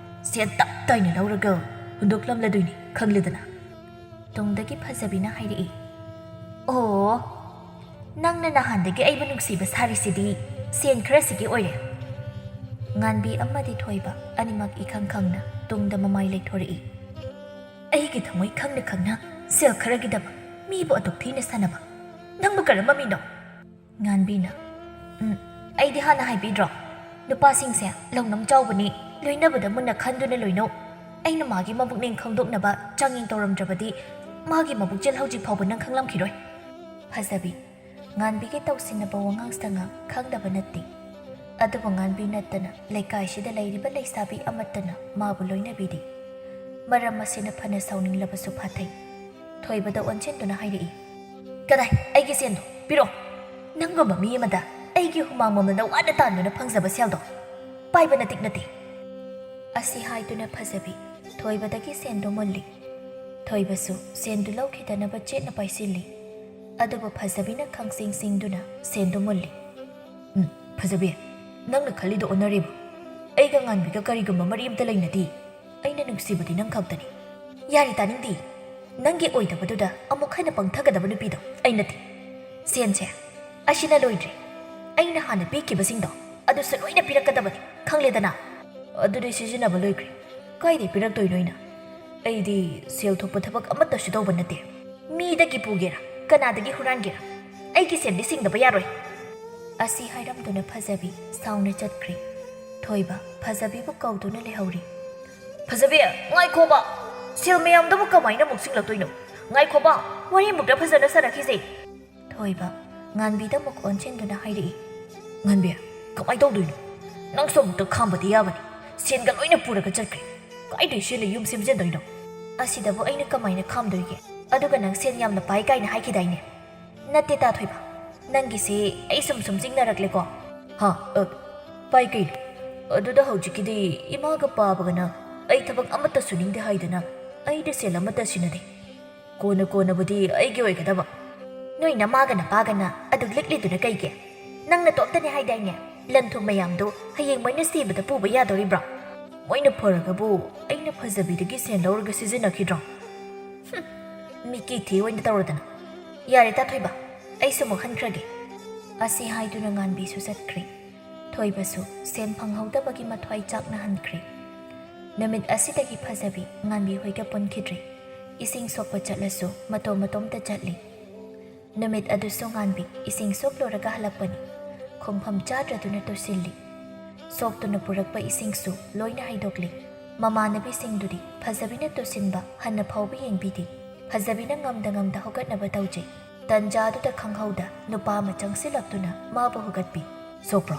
ꯁꯦꯜ ꯇꯞ ꯇꯥꯏꯅ ꯂꯧꯔꯒ ꯍꯨꯟꯗꯣꯛꯂꯝꯂꯗꯣꯏꯅꯤ ꯈꯪꯂꯦꯗꯅ ꯇꯨꯡꯗꯒꯤ ꯐꯖꯕꯤꯅ ꯍꯥꯏꯔꯛꯏ ꯑꯣ ꯅꯪꯅ ꯅꯍꯥꯟꯗꯒꯤ ꯑꯩꯕꯨ ꯅꯨꯡꯁꯤꯕ ꯁꯥꯔꯤꯁꯤꯗꯤ ꯁꯦꯟ ꯈꯔꯁꯤꯒꯤ ꯑꯣꯏꯔꯦ ꯉꯥꯟꯕꯤ ꯑꯃꯗꯤ ꯊꯣꯏꯕ ꯑꯅꯤꯃꯛ 이ꯈꯪ ꯈꯪꯅ ꯇꯨꯡꯗ ꯃꯃꯥꯏ ꯂꯩꯊꯣꯔꯛꯏ ꯑꯩꯒꯤ ꯊꯃꯣꯏ ꯈꯪꯅ ꯈꯪꯅ ꯁꯦꯜ ꯈꯔꯒꯤꯗꯃꯛ ꯃꯤꯕꯨ ꯑꯗꯨꯛ ꯊꯤꯅ ꯁꯥꯟꯅꯕ ꯅꯪꯕꯨ ꯀꯔꯝꯕ ꯃꯤꯅꯣ ꯉꯥꯟꯕꯤꯅ ꯑꯩꯗꯤ ꯍꯥꯟꯅ ꯍꯥꯏꯕꯤꯗ꯭ꯔꯣ ꯅꯨꯄꯥꯁꯤꯡꯁꯦ ꯂꯧꯅꯝ ꯆꯥꯎꯕꯅꯤ ꯂꯣꯏꯅꯕꯗ ꯃꯨꯟꯅ ꯈꯟꯗꯨꯅ ꯂꯣꯏꯅꯧ ꯑꯩꯅ ꯃꯥꯒꯤ ꯃꯕꯨꯛꯅꯤꯡ ꯈꯪꯗꯣꯛꯅꯕ ꯆꯥꯡꯌꯦꯡ ꯇꯧꯔꯝꯗ꯭ꯔꯕꯗꯤ ꯃꯥꯒꯤ ꯃꯕꯨꯛꯆꯦꯜ ꯍꯧꯖꯤꯛ ꯐꯥꯎꯕ ꯅꯪ ꯈꯪꯂꯝꯈꯤꯔꯣꯏ ꯐꯖꯕꯤ ꯉꯥꯟꯕꯤꯒꯤ ꯇꯧꯁꯤꯟꯅꯕ ꯋꯥꯉꯥꯡ ꯁꯉꯥꯡ ꯈꯪꯗꯕ ꯅꯠꯇꯦ ꯑꯗꯨꯕꯨ ꯉꯥꯟꯕꯤ ꯅꯠꯇꯅ ꯂꯩꯀꯥꯏꯁꯤꯗ ꯂꯩꯔꯤꯕ ꯂꯩꯁꯥꯕꯤ ꯑꯃꯠꯇꯅ ꯃꯥꯕꯨ ꯂꯣꯏꯅꯕꯤꯗꯦ ꯃꯔꯝ ꯑꯁꯤꯅ ꯐꯅ ꯁꯥꯎꯅꯤꯡꯂꯕꯁꯨ ꯐꯥꯊꯩ ꯊꯣꯏꯕꯗ ꯑꯣꯟꯁꯤꯟꯗꯨꯅ ꯍꯥꯏꯔꯛꯏ ꯀꯗꯥꯏ ꯑꯩꯒꯤ ꯁꯦꯟꯗꯣ ꯄꯤꯔꯣ ꯅꯪꯒꯨꯝꯕ ꯃꯤ ꯑꯃꯗ ꯑꯩꯒꯤ ꯍꯨꯃꯥꯡ ꯃꯃꯜꯅ ꯋꯥꯅ ꯇꯥꯟꯗꯨꯅ ꯐꯪꯖꯕ ꯁꯦꯜꯗꯣ ꯄꯥꯏꯕ ꯅꯠꯇꯤꯛ ꯅꯠꯇꯦ ꯑꯁꯤ ꯍꯥꯏꯗꯨꯅ ꯐꯖꯕꯤ ꯊꯣꯏꯕꯗꯒꯤ ꯁꯦꯟꯗꯨ ꯃꯨꯜꯂꯤ ꯊꯣꯏꯕꯁꯨ ꯁꯦꯟꯗꯨ ꯂꯧꯈꯤꯗꯅꯕ ꯆꯦꯠꯅ ꯄꯥꯏꯁꯤꯜꯂꯤ ꯑꯗꯨꯕꯨ ꯐꯖꯕꯤꯅ ꯈꯪꯁꯤꯡꯁꯤꯡꯗꯨꯅ ꯁꯦꯟꯗꯨ ꯃꯨꯜꯂꯤ ꯐꯖꯕꯤ ꯅꯪꯅ ꯈꯜꯂꯤꯗꯣ ꯑꯣꯟꯅꯔꯤꯕ ꯑꯩꯒ ꯉꯥꯟꯕꯤꯒ ꯀꯔꯤꯒꯨꯝꯕ ꯃꯔꯤ ꯑꯃꯇ ꯂꯩꯅꯗꯦ ꯑꯩꯅ ꯅꯨꯡꯁꯤꯕꯗꯤ ꯅꯪ ꯈꯛꯇꯅꯤ ꯌꯥꯔꯤ ꯇꯥꯅꯤꯡꯗꯦ ꯅꯪꯒꯤ ꯑꯣꯏꯗꯕꯗꯨꯗ ꯑꯃꯨꯛ ꯍꯟꯅ ꯄꯪꯊꯒꯗꯕ ꯅꯨꯄꯤꯗꯣ ꯑꯩ ꯅꯠꯇꯦ ꯁꯦꯟꯁꯦ ꯑꯁꯤꯅ ꯂꯣꯏꯗ꯭ꯔꯤ ꯑꯩꯅ ꯍꯥꯟꯅ ꯄꯤꯈꯤꯕꯁꯤꯡꯗꯣ ꯑꯗꯨꯁꯨ ꯂꯣꯏꯅ ꯄꯤꯔꯛꯀꯗꯕꯅꯤ ꯈꯪꯂꯦꯗꯅ ꯑꯗꯨꯗꯤ ꯁꯤꯖꯤꯟꯅꯕ ꯂꯣꯏꯈ꯭ꯔꯦ ꯀꯥꯏꯗꯩ ꯄꯤꯔꯛꯇꯣꯏꯅꯣꯏꯅ ꯑꯩꯗꯤ ꯁꯦꯜ ꯊꯣꯛꯄ ꯊꯕꯛ ꯑꯃꯠꯇꯁꯨ ꯇꯧꯕ ꯅꯠꯇꯦ ꯃꯤꯗꯒꯤ ꯄꯨꯒꯦꯔꯥ ꯀꯅꯥꯗꯒꯤ ꯍꯨꯔꯥꯟꯒꯦꯔꯥ ꯑꯩꯒꯤ ꯁꯦꯟꯗꯤ ꯁꯤꯡꯗꯕ ꯌꯥꯔꯣꯏ ꯑꯁꯤ ꯍꯥꯏꯔꯝꯗꯨꯅ ꯐꯖꯕꯤ ꯁꯥꯎꯅ ꯆꯠꯈ꯭ꯔꯦ ꯊꯣꯏꯕ ꯐꯖꯕꯤꯕꯨ ꯀꯧꯗꯨꯅ ꯂꯩꯍꯧꯔꯤ ꯐꯖꯕꯤ ꯉꯥꯏꯈꯣꯕ ꯁꯦꯜ ꯃꯌꯥꯝꯗꯨꯕꯨ ꯀꯃꯥꯏꯅ ꯑꯃꯨꯛ ꯁꯤꯡꯂꯛꯇꯣꯏꯅꯣ ꯉꯥꯏꯈꯣꯕ ꯋꯥꯔꯤꯃꯨꯛꯇ ꯐꯖꯅ ꯁꯥꯔꯛꯈꯤꯁꯦ ꯊꯣꯏꯕ ꯉꯥꯟꯕꯤꯗ ꯑꯃꯨꯛ ꯑꯣꯟꯁꯤꯟꯗꯨꯅ ꯍꯥꯏꯔꯛꯏ ꯉꯥꯟꯕꯤ ꯀꯃꯥꯏ ꯇꯧꯗꯣꯏꯅꯣ ꯅꯪꯁꯨ ꯑꯃꯨꯛꯇ ꯈꯥꯝꯕꯗꯤ ꯌꯥꯕꯅꯤ ꯁꯦꯟꯒ ꯂꯣꯏꯅ ꯄꯨꯔꯒ ꯆꯠꯈ꯭ꯔꯦ ꯀꯥꯏꯗꯩ ꯁꯦꯜꯅ ꯌꯨꯝ ꯁꯦꯝꯖꯟꯗꯣꯏꯅꯣ ꯑꯁꯤꯗꯕꯨ ꯑꯩꯅ ꯀꯃꯥꯏꯅ ꯈꯥꯝꯗꯣꯏꯒꯦ ꯑꯗꯨꯒ ꯅꯪ ꯁꯦꯟ ꯌꯥꯝꯅ ꯄꯥꯏ ꯀꯥꯏꯅ ꯍꯥꯏꯈꯤꯗꯥꯏꯅꯦ ꯅꯠꯇꯦ ꯇꯥꯊꯣꯏꯕ ꯅꯪꯒꯤꯁꯦ ꯑꯩ ꯁꯨꯝ ꯆꯤꯡꯅꯔꯛꯂꯦꯀꯣ ꯄꯥꯏ ꯀꯩꯅꯣ ꯑꯗꯨꯗ ꯍꯧꯖꯤꯛꯀꯤꯗꯤ ꯏꯃꯥꯒ ꯄꯥꯕꯒꯅ ꯑꯩ ꯊꯕꯛ ꯑꯃꯠꯇ ꯁꯨꯅꯤꯡꯗꯦ ꯍꯥꯏꯗꯅ ꯑꯩꯗ ꯁꯦꯜ ꯑꯃꯠꯇ ꯁꯤꯟꯅꯗꯦ ꯀꯣꯟꯅꯕꯨꯗꯤ ꯑꯩꯒꯤ ꯑꯣꯏꯒꯗꯕ ꯅꯣꯏ ꯅꯃꯥꯒ ꯅꯄꯥꯒꯅ ꯑꯗꯨ ꯂꯤꯛꯂꯤꯗꯨꯅ ꯀꯩꯒꯤ ꯅꯪꯅ ꯇꯣꯞꯇꯅꯦ ꯍꯥꯏꯗꯥꯏꯅꯦ ꯂꯟ ꯊꯨꯝ ꯃꯌꯥꯝꯗꯣ ꯍꯌꯦꯡ ꯃꯣꯏꯅ ꯁꯤꯕꯗ ꯄꯨꯕ ꯌꯥꯗꯣꯔꯤꯕ꯭ꯔꯣ ꯃꯣꯏꯅ ꯐꯔꯒꯕꯨ ꯑꯩꯅ ꯐꯖꯕꯤꯗꯒꯤ ꯁꯦꯟ ꯂꯧꯔꯒ ꯁꯤꯖꯤꯟꯅꯈꯤꯗ꯭ꯔꯣ ꯃꯤꯀꯤ ꯊꯤ ꯑꯣꯏꯅ ꯇꯧꯔꯗꯅ ꯌꯥꯔꯦ ꯇꯥꯊꯣꯏꯕ ꯑꯩꯁꯨ ꯑꯃꯨꯛ ꯍꯟꯈ꯭ꯔꯒꯦ ꯑꯁꯤ ꯍꯥꯏꯗꯨꯅ ꯉꯥꯟꯕꯤꯁꯨ ꯆꯠꯈ꯭ꯔꯦ ꯊꯣꯏꯕꯁꯨ ꯁꯦꯟ ꯐꯪꯍꯧꯗꯕꯒꯤ ꯃꯊ꯭ꯋꯥꯏ ꯆꯥꯛꯅꯍꯟꯈ꯭ꯔꯦ ꯅꯨꯃꯤꯠ ꯑꯁꯤꯗꯒꯤ ꯐꯖꯕꯤ ꯉꯥꯟꯕꯤ ꯍꯣꯏꯒ ꯄꯨꯟꯈꯤꯗ꯭ꯔꯦ ꯏꯁꯤꯡ ꯁꯣꯛꯄ ꯆꯠꯂꯁꯨ ꯃꯇꯣꯝꯇ ꯆꯠꯂꯤ ꯅꯨꯃꯤꯠ ꯑꯗꯨꯁꯨ ꯉꯥꯟꯕꯤ ꯏꯁꯤꯡ ꯁꯣꯛꯂꯨꯔꯒ ꯍꯜꯂꯛꯄꯅꯤ ꯈꯣꯡꯐꯝ ꯆꯥꯗ꯭ꯔꯗꯨꯅ ꯇꯨꯁꯤꯜꯂꯤ ꯁꯣꯛꯇꯨꯅ ꯄꯨꯔꯛꯄ ꯏꯁꯤꯡꯁꯨ ꯂꯣꯏꯅ ꯍꯩꯗꯣꯛꯂꯤ ꯃꯃꯥꯟꯅꯕꯤꯁꯤꯡꯗꯨꯗꯤ ꯐꯖꯕꯤꯅ ꯇꯨꯁꯤꯟꯕ ꯍꯟꯅ ꯐꯥꯎꯕ ꯌꯦꯡꯕꯤꯗꯦ ꯐꯖꯕꯤꯅ ꯉꯝꯗ ꯍꯧꯒꯠꯅꯕ ꯇꯧꯖꯩ ꯇꯟꯖꯥꯗꯨꯗ ꯈꯪꯍꯧꯗ ꯅꯨꯄꯥ ꯑꯃ ꯆꯪꯁꯤꯜꯂꯛꯇꯨꯅ ꯃꯥꯕꯨ ꯍꯧꯒꯠꯄꯤ ꯁꯣꯛꯄ꯭ꯔꯣ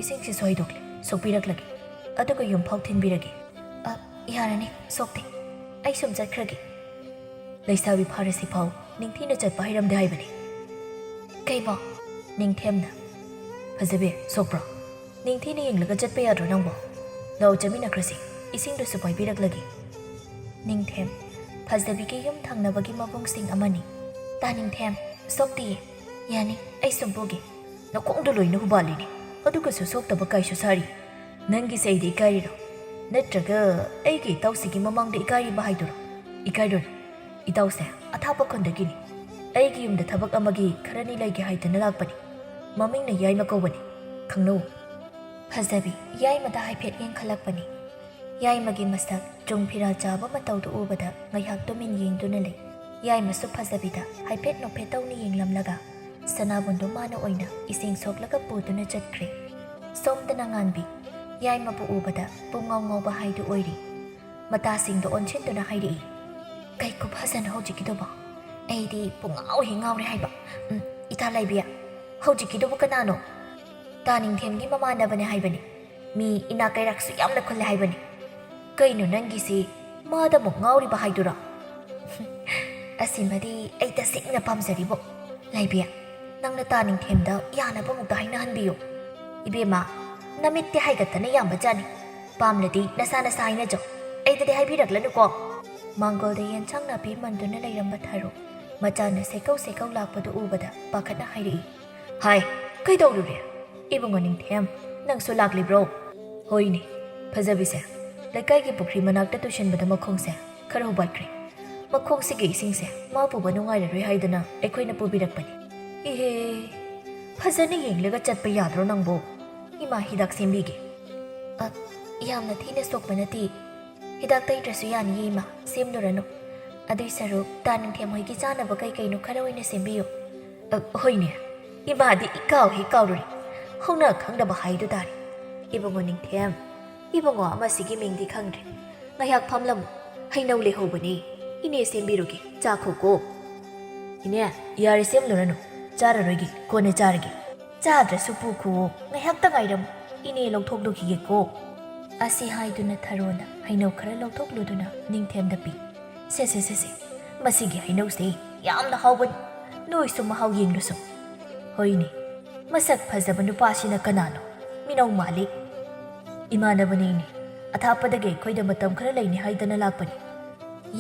ꯏꯁꯤꯡꯁꯤꯁꯨ ꯍꯩꯗꯣꯛꯂꯦ ꯁꯣꯛꯄꯤꯔꯛꯂꯒꯦ ꯑꯗꯨꯒ ꯌꯨꯝꯐꯥꯎ ꯊꯤꯟꯕꯤꯔꯒꯦ ꯌꯥꯔꯅꯤ ꯁꯣꯛꯇꯦ ꯑꯩ ꯁꯨꯝ ꯆꯠꯈ꯭ꯔꯒꯦ ꯂꯩꯁꯥꯕꯤ ꯐꯥꯔꯁꯤ ꯐꯥꯎ ꯅꯤꯡꯊꯤꯅ ꯆꯠꯄ ꯍꯩꯔꯝꯗꯦ ꯍꯥꯏꯕꯅꯤ ꯀꯩꯕꯣ ꯅꯤꯡꯊꯦꯝꯅ ꯐꯖꯕꯤ ꯁꯣꯛꯄ꯭ꯔꯣ ꯅꯤꯡꯊꯤꯅ ꯌꯦꯡꯂꯒ ꯆꯠꯄ ꯌꯥꯗ꯭ꯔꯣ ꯅꯪꯕꯣ ꯂꯥꯛꯑꯣ ꯆꯠꯃꯤꯟꯅꯈ꯭ꯔꯁꯤ ꯏꯁꯤꯡꯗꯨꯁꯨ ꯄꯥꯏꯕꯤꯔꯛꯂꯒꯦ ꯅꯤꯡꯊꯦꯝ ꯐꯖꯕꯤꯒꯤ ꯌꯨꯝ ꯊꯪꯅꯕꯒꯤ ꯃꯕꯨꯡꯁꯤꯡ ꯑꯃꯅꯤ ꯇꯥꯅꯤꯡꯊꯦꯝ ꯁꯣꯛꯇꯤꯌꯦ ꯌꯥꯅꯤ ꯑꯩ ꯁꯨꯝ ꯄꯨꯒꯦ ꯅꯈꯣꯡꯗꯣ ꯂꯣꯏꯅ ꯍꯨꯕꯥꯜꯂꯤꯅꯤ ꯑꯗꯨꯒꯁꯨ ꯁꯣꯛꯇꯕ ꯀꯥꯏꯁꯨ ꯁꯥꯔꯤ ꯅꯪꯒꯤꯁꯦ ꯑꯩꯗꯤ ꯏꯀꯥꯏꯔꯤꯔꯣ ꯅꯠꯇ꯭ꯔꯒ ꯑꯩꯒꯤ ꯏꯇꯥꯎꯁꯤꯒꯤ ꯃꯃꯥꯡꯗ ꯏꯀꯥꯏꯔꯤꯕ ꯍꯥꯏꯗꯨꯔꯣ ꯏꯀꯥꯏꯔꯣꯏ ꯏꯇꯥꯎꯁꯦ ꯑꯊꯥꯞꯄ ꯈꯨꯟꯗꯒꯤꯅꯤ ꯑꯩꯒꯤ ꯌꯨꯝꯗ ꯊꯕꯛ ꯑꯃꯒꯤ ꯈꯔꯅꯤ ꯂꯩꯒꯦ ꯍꯥꯏꯗꯅ ꯂꯥꯛꯄꯅꯤ ꯃꯃꯤꯡꯅ ꯌꯥꯏꯃ ꯀꯧꯕꯅꯤ ꯈꯪꯅꯧ ꯐꯖꯕꯤ ꯌꯥꯏꯃꯗ ꯍꯥꯏꯐꯦꯠ ꯌꯦꯡꯈꯠꯂꯛꯄꯅꯤ ꯌꯥꯏꯃꯒꯤ ꯃꯁꯛ ꯆꯨꯡ ꯐꯤꯔꯥꯜ ꯆꯥꯕ ꯃꯇꯧꯗꯨ ꯎꯕꯗ ꯉꯥꯏꯍꯥꯛ ꯇꯨꯃꯤꯟ ꯌꯦꯡꯗꯨꯅ ꯂꯩ ꯌꯥꯏꯃꯁꯨ ꯐꯖꯕꯤꯗ ꯍꯥꯏꯐꯦꯠ ꯅꯣꯛꯐꯦꯠ ꯇꯧꯅ ꯌꯦꯡꯂꯝꯂꯒ ꯁꯅꯥꯕꯨꯟꯗꯨ ꯃꯥꯅ ꯑꯣꯏꯅ ꯏꯁꯤꯡ ꯁꯣꯛꯂꯒ ꯄꯨꯗꯨꯅ ꯆꯠꯈ꯭ꯔꯦ ꯁꯣꯝꯗꯅ ꯉꯥꯟꯕꯤ ꯌꯥꯏꯃꯕꯨ ꯎꯕꯗ ꯄꯨꯡꯉꯥꯎ ꯉꯥꯎꯕ ꯍꯥꯏꯗꯨ ꯑꯣꯏꯔꯤ ꯃꯇꯥꯁꯤꯡꯗꯣ ꯑꯣꯟꯁꯤꯟꯗꯨꯅ ꯍꯥꯏꯔꯛꯏ ꯀꯩ ꯈꯨꯐꯖꯅ ꯍꯧꯖꯤꯛꯀꯤꯗꯨꯕꯣ ꯑꯩꯗꯤ ꯄꯨꯡꯉꯥꯎ ꯍꯦꯛ ꯉꯥꯎꯔꯦ ꯍꯥꯏꯕ ꯏꯇꯥ ꯂꯩꯕꯤꯌꯥ ꯍꯧꯖꯤꯛꯀꯤꯗꯨꯕꯨ ꯀꯅꯥꯅꯣ ꯇꯥꯅꯤꯡꯊꯦꯝꯒꯤ ꯃꯃꯥꯟꯅꯕꯅꯦ ꯍꯥꯏꯕꯅꯤ ꯃꯤ ꯏꯅꯥ ꯀꯩꯔꯥꯛꯁꯨ ꯌꯥꯝꯅ ꯈꯨꯜꯂꯦ ꯍꯥꯏꯕꯅꯤ ꯀꯩꯅꯣ ꯅꯪꯒꯤꯁꯤ ꯃꯥꯗ ꯑꯃꯨꯛ ꯉꯥꯎꯔꯤꯕ ꯍꯥꯏꯗꯨꯔꯣ ꯑꯁꯤꯃꯗꯤ ꯑꯩ ꯇꯁꯦꯡꯅ ꯄꯥꯝꯖꯔꯤꯕꯣ ꯂꯩꯕꯤꯌꯥ ꯅꯪꯅ ꯇꯥꯅꯤꯡꯊꯦꯝꯗ ꯌꯥꯅꯕꯃꯨꯛꯇ ꯍꯥꯏꯅꯍꯟꯕꯤꯌꯨ ꯏꯕꯦꯝꯃ ꯅꯃꯤꯠꯇꯤ ꯍꯥꯏꯒꯠꯇꯅ ꯌꯥꯝꯕꯖꯥꯠꯅꯤ ꯄꯥꯝꯂꯗꯤ ꯅꯁꯥ ꯅꯁꯥ ꯍꯥꯏꯅꯖꯧ ꯑꯩꯗꯗꯤ ꯍꯥꯏꯕꯤꯔꯛꯂꯅꯨꯀꯣ ꯃꯥꯡꯒꯣꯜꯗ ꯌꯦꯟꯁꯥꯡ ꯅꯥꯄꯤ ꯃꯟꯗꯨꯅ ꯂꯩꯔꯝꯕ ꯊꯥꯔꯨ ꯃꯆꯥꯅ ꯁꯦꯀꯧ ꯂꯥꯛꯄꯗꯨ ꯎꯕꯗ ꯄꯥꯈꯠꯅ ꯍꯥꯏꯔꯛꯏ ꯍꯥꯏ ꯀꯩꯗꯧꯔꯨꯔꯦ ꯏꯕꯨꯡꯉꯣ ꯅꯤꯡꯊꯦꯝ ꯅꯪꯁꯨ ꯂꯥꯛꯂꯤꯕ꯭ꯔꯣ ꯍꯣꯏꯅꯦ ꯐꯖꯕꯤꯁꯦ ꯂꯩꯀꯥꯏꯒꯤ ꯄꯨꯈ꯭ꯔꯤ ꯃꯅꯥꯛꯇ ꯇꯨꯁꯤꯟꯕꯗ ꯃꯈꯣꯡꯁꯦ ꯈꯔ ꯍꯨꯕꯥꯠꯈ꯭ꯔꯦ ꯃꯈꯣꯡꯁꯤꯒꯤ ꯏꯁꯤꯡꯁꯦ ꯃꯥ ꯄꯨꯕ ꯅꯨꯡꯉꯥꯏꯔꯔꯣꯏ ꯍꯥꯏꯗꯅ ꯑꯩꯈꯣꯏꯅ ꯄꯨꯕꯤꯔꯛꯄꯅꯤ ꯏꯍꯦ ꯐꯖꯅ ꯌꯦꯡꯂꯒ ꯆꯠꯄ ꯌꯥꯗ꯭ꯔꯣ ꯅꯪꯕꯣ ꯏꯃꯥ ꯍꯤꯗꯥꯛ ꯁꯦꯝꯕꯤꯒꯦ ꯌꯥꯝꯅ ꯊꯤꯅ ꯁꯣꯛꯄ ꯅꯠꯇꯦ ꯍꯤꯗꯥꯛ ꯇꯩꯗ꯭ꯔꯁꯨ ꯌꯥꯅꯤꯌꯦ ꯏꯃꯥ ꯁꯦꯝꯂꯨꯔꯅꯨ ꯑꯗꯨꯏ ꯁꯔꯨꯛ ꯇꯥꯅꯤꯡꯊꯦꯝ ꯍꯣꯏꯒꯤ ꯆꯥꯅꯕ ꯀꯩꯅꯣ ꯈꯔ ꯑꯣꯏꯅ ꯁꯦꯝꯕꯤꯌꯨ ꯍꯣꯏꯅꯦ ꯏꯃꯥꯗꯤ ꯏꯀꯥꯎꯍꯦ ꯀꯥꯎꯔꯨꯔꯦ ꯍꯧꯅ ꯈꯪꯗꯕ ꯍꯥꯏꯗꯨ ꯇꯥꯔꯦ ꯏꯕꯨꯡꯉꯣ ꯅꯤꯡꯊꯦꯝ ꯏꯕꯨꯡꯉꯣ ꯑꯃꯁꯤꯒꯤ ꯃꯤꯡꯗꯤ ꯈꯪꯗ꯭ꯔꯦ ꯉꯥꯏꯍꯥꯛ ꯐꯝꯂꯝꯃꯨ ꯍꯩꯅꯧ ꯂꯩꯍꯧꯕꯅꯤ ꯏꯅꯦ ꯁꯦꯝꯕꯤರುꯒꯦ ꯆꯥꯈꯣꯀꯣ ꯏꯅꯦ ꯌꯥꯔꯦ ꯁꯦꯝꯂꯨꯔꯅꯨ ꯆꯥꯔꯔꯣꯏꯒꯦ ꯀꯣꯟꯅ ꯆꯥꯔꯒꯦ ꯆꯥꯗ꯭ꯔꯁꯨ ꯄꯨꯈꯣ ꯉꯥꯏꯍꯥꯛꯇ ꯉꯥꯏꯔꯝꯃꯨ ꯏꯅꯦ ꯂꯧꯊꯣꯛꯂꯨꯈꯤꯒꯦꯀꯣ ꯑꯁꯤ ꯍꯥꯏꯗꯨꯅ ꯊꯔꯣꯅ ꯍꯩꯅꯧ ꯈꯔ ꯂꯧꯊꯣꯛꯂꯨꯗꯨꯅ ꯅꯤꯡꯊꯦꯝꯗ ꯄꯤ ꯁꯦ ꯃꯁꯤꯒꯤ ꯍꯩꯅꯧꯁꯦ ꯌꯥꯝꯅ ꯍꯥꯎꯕꯅꯤ ꯅꯣꯏꯁꯨ ꯃꯍꯥꯎ ꯌꯦꯡꯂꯨꯁꯨ ꯍꯣꯏꯅꯦ ꯃꯁꯛ ꯐꯖꯕ ꯅꯨꯄꯥꯁꯤꯅ ꯀꯅꯥꯅꯣ ꯃꯤꯅꯧ ꯃꯥꯜꯂꯤ ꯏꯃꯥꯟꯅꯕꯅꯤ ꯏꯅꯦ ꯑꯊꯥꯞꯄꯗꯒꯤ ꯑꯩꯈꯣꯏꯗ ꯃꯇꯝ ꯈꯔ ꯂꯩꯅꯤ ꯍꯥꯏꯗꯅ ꯂꯥꯛꯄꯅꯤ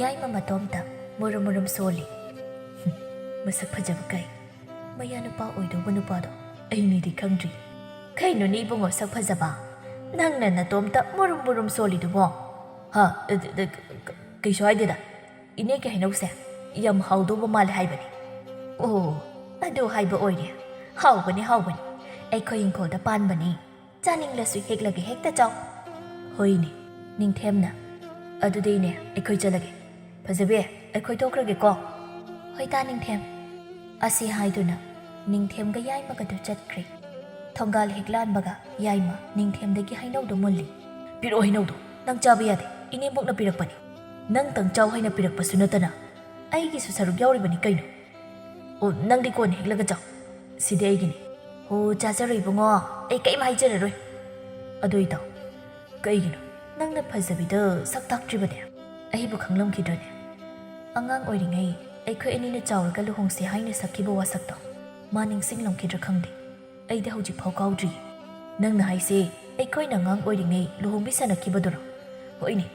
ꯌꯥꯏꯃ ꯃꯇꯣꯝꯇ ꯃꯨꯔꯨꯝ ꯁꯣꯜꯂꯤ ꯃꯁꯛ ꯐꯖꯕ ꯀꯩ ꯃꯌꯥ ꯅꯨꯄꯥ ꯑꯣꯏꯗꯧꯕ ꯅꯨꯄꯥꯗꯣ ꯑꯩꯅꯗꯤ ꯈꯪꯗ꯭ꯔꯤ ꯀꯩꯅꯣꯅꯦ ꯏꯕꯨꯡꯉꯣ ꯁꯛ ꯐꯖꯕ ꯅꯪꯅ ꯅꯇꯣꯝꯇ ꯃꯨꯔꯨꯝ ꯁꯣꯜꯂꯤꯗꯨꯕꯣ ꯀꯩꯁꯨ ꯍꯥꯏꯗꯦꯗ ꯏꯅꯦꯒꯤ ꯍꯩꯅꯧꯁꯦ ꯌꯥꯝ ꯍꯥꯎꯗꯧꯕ ꯃꯥꯜꯂꯦ ꯍꯥꯏꯕꯅꯤ ꯑꯣ ꯑꯗꯨ ꯍꯥꯏꯕ ꯑꯣꯏꯔꯦ ꯍꯥꯎꯕꯅꯤ ꯑꯩꯈꯣꯏ ꯏꯪꯈꯣꯜꯗ ꯄꯥꯟꯕꯅꯤ ꯆꯥꯅꯤꯡꯂꯁꯨ ꯍꯦꯛꯂꯒꯦ ꯍꯦꯛꯇ ꯆꯥꯎ ꯍꯣꯏꯅꯦ ꯅꯤꯡꯊꯦꯝꯅ ꯑꯗꯨꯗꯤ ꯏꯅꯦ ꯑꯩꯈꯣꯏ ꯆꯠꯂꯒꯦ ꯐꯖꯕꯤ ꯑꯩꯈꯣꯏ ꯊꯣꯛꯈ꯭ꯔꯒꯦꯀꯣ ꯍꯣꯏ ꯇꯥ ꯅꯤꯡꯊꯦꯝ ꯑꯁꯤ ꯍꯥꯏꯗꯨꯅ ꯅꯤꯡꯊꯦꯝꯒ ꯌꯥꯏꯃꯒꯗꯨ ꯆꯠꯈ꯭ꯔꯦ ꯊꯣꯡꯒꯥꯜ ꯍꯦꯛꯂꯥꯟꯕꯒ ꯌꯥꯏꯃ ꯅꯤꯡꯊꯦꯝꯗꯒꯤ ꯍꯩꯅꯧꯗꯨ ꯃꯨꯜꯂꯤ ꯄꯤꯔꯛꯑꯣ ꯍꯩꯅꯧꯗꯣ ꯅꯪ ꯆꯥꯕ ꯌꯥꯗꯦ ꯏꯅꯦꯝꯕꯣꯛꯅ ꯄꯤꯔꯛꯄꯅꯤ ꯅꯪꯇꯪ ꯆꯥꯎ ꯍꯥꯏꯅ ꯄꯤꯔꯛꯄꯁꯨ ꯅꯠꯇꯅ ꯑꯩꯒꯤꯁꯨ ꯁꯔꯨꯛ ꯌꯥꯎꯔꯤꯕꯅꯤ ꯀꯩꯅꯣ ꯑꯣ ꯅꯪꯗꯤ ꯀꯣꯟꯅ ꯍꯦꯛꯂꯒ ꯆꯥꯎ ꯁꯤꯗꯤ ꯑꯩꯒꯤꯅꯤ ꯍꯣ ꯆꯥꯖꯔꯣ ꯏꯕꯨꯡꯉꯣ ꯑꯩ ꯀꯩꯝ ꯍꯥꯏꯖꯔꯔꯣꯏ ꯑꯗꯨ ꯏꯇꯥꯎ ꯀꯩꯒꯤꯅꯣ ꯅꯪꯅ ꯐꯖꯕꯤꯗ ꯁꯛ ꯇꯥꯛꯇ꯭ꯔꯤꯕꯅꯦ ꯑꯩꯕꯨ ꯈꯪꯂꯝꯈꯤꯗ꯭ꯔꯅꯦ ꯑꯉꯥꯡ ꯑꯣꯏꯔꯤꯉꯩ ꯑꯩꯈꯣꯏ ꯑꯅꯤꯅ ꯆꯥꯎꯔꯒ ꯂꯨꯍꯣꯡꯁꯦ ꯍꯥꯏꯅ ꯁꯛꯈꯤꯕ ꯋꯥꯁꯛꯇꯣ ꯃꯥ ꯅꯤꯡꯁꯤꯡꯂꯝꯈꯤꯗ꯭ꯔꯥ ꯈꯪꯗꯦ ꯑꯩꯗꯤ ꯍꯧꯖꯤꯛꯐꯥꯎ ꯀꯥꯎꯗ꯭ꯔꯤ ꯅꯪꯅ ꯍꯥꯏꯁꯦ ꯑꯩꯈꯣꯏꯅ ꯑꯉꯥꯡ ꯑꯣꯏꯔꯤꯉꯩ ꯂꯨꯍꯣꯡꯕꯤ ꯁꯥꯟꯅꯈꯤꯕꯗꯨꯔꯣ ꯍꯣꯏꯅꯦ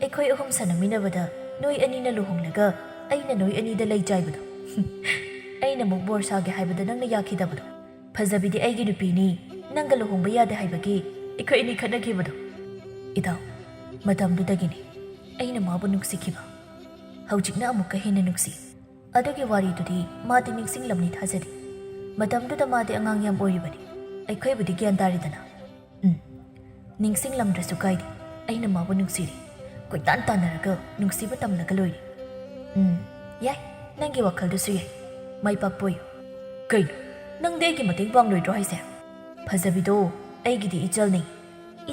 ꯑꯩꯈꯣꯏ ꯑꯍꯨꯝ ꯁꯥꯟꯅꯃꯤꯟꯅꯕꯗ ꯅꯣꯏ ꯑꯅꯤꯅ ꯂꯨꯍꯣꯡꯂꯒ ꯑꯩꯅ ꯅꯣꯏ ꯑꯅꯤꯗ ꯂꯩ ꯆꯥꯏꯕꯗꯣ ꯑꯩꯅ ꯑꯃꯨꯛ ꯕꯣꯔ ꯁꯥꯒꯦ ꯍꯥꯏꯕꯗ ꯅꯪꯅ ꯌꯥꯈꯤꯗꯕꯗꯣ ꯐꯖꯕꯤꯗꯤ ꯑꯩꯒꯤ ꯅꯨꯄꯤꯅꯤ ꯅꯪꯒ ꯂꯨꯍꯣꯡꯕ ꯌꯥꯗꯦ ꯍꯥꯏꯕꯒꯤ ꯑꯩꯈꯣꯏ ꯑꯅꯤ ꯈꯠꯅꯈꯤꯕꯗꯣ ꯏꯇꯥꯎ ꯃꯇꯝꯗꯨꯗꯒꯤꯅꯤ ꯑꯩꯅ ꯃꯥꯕꯨ ꯅꯨꯡꯁꯤꯈꯤꯕ ꯍꯧꯖꯤꯛꯅ ꯑꯃꯨꯛꯀ ꯍꯦꯟꯅ ꯅꯨꯡꯁꯤ ꯑꯗꯨꯒꯤ ꯋꯥꯔꯤꯗꯨꯗꯤ ꯃꯥꯗꯤ ꯅꯤꯡꯁꯤꯡꯂꯝꯅꯤ ꯊꯥꯖꯗꯦ ꯃꯇꯝꯗꯨꯗ ꯃꯥꯗꯤ ꯑꯉꯥꯡ ꯌꯥꯝ ꯑꯣꯏꯔꯤꯕꯅꯤ ꯑꯩꯈꯣꯏꯕꯨꯗꯤ ꯒ꯭ꯌꯥꯟ ꯇꯥꯔꯤꯗꯅ ꯅꯤꯡꯁꯤꯡꯂꯝꯗ꯭ꯔꯁꯨ ꯀꯥꯏꯗꯦ ꯑꯩꯅ ꯃꯥꯕꯨ ꯅꯨꯡꯁꯤꯔꯤ ꯀꯣꯏꯇꯥꯟ ꯇꯥꯟꯅꯔꯒ ꯅꯨꯡꯁꯤꯕ ꯇꯝꯂꯒ ꯂꯣꯏꯔꯦ ꯌꯥꯏ ꯅꯪꯒꯤ ꯋꯥꯈꯜꯗꯨꯁꯨ ꯌꯥꯏ ꯃꯥꯏ ꯄꯥꯛꯄ ꯑꯣꯏꯌꯨ ꯀꯩꯅꯣ ꯅꯪꯗꯤ ꯑꯩꯒꯤ ꯃꯇꯦꯡ ꯄꯥꯡꯂꯣꯏꯗ꯭ꯔꯣ ꯍꯥꯏꯁꯦ ꯐꯖꯕꯤꯗꯣ ꯑꯩꯒꯤꯗꯤ ꯏꯆꯜꯅꯤ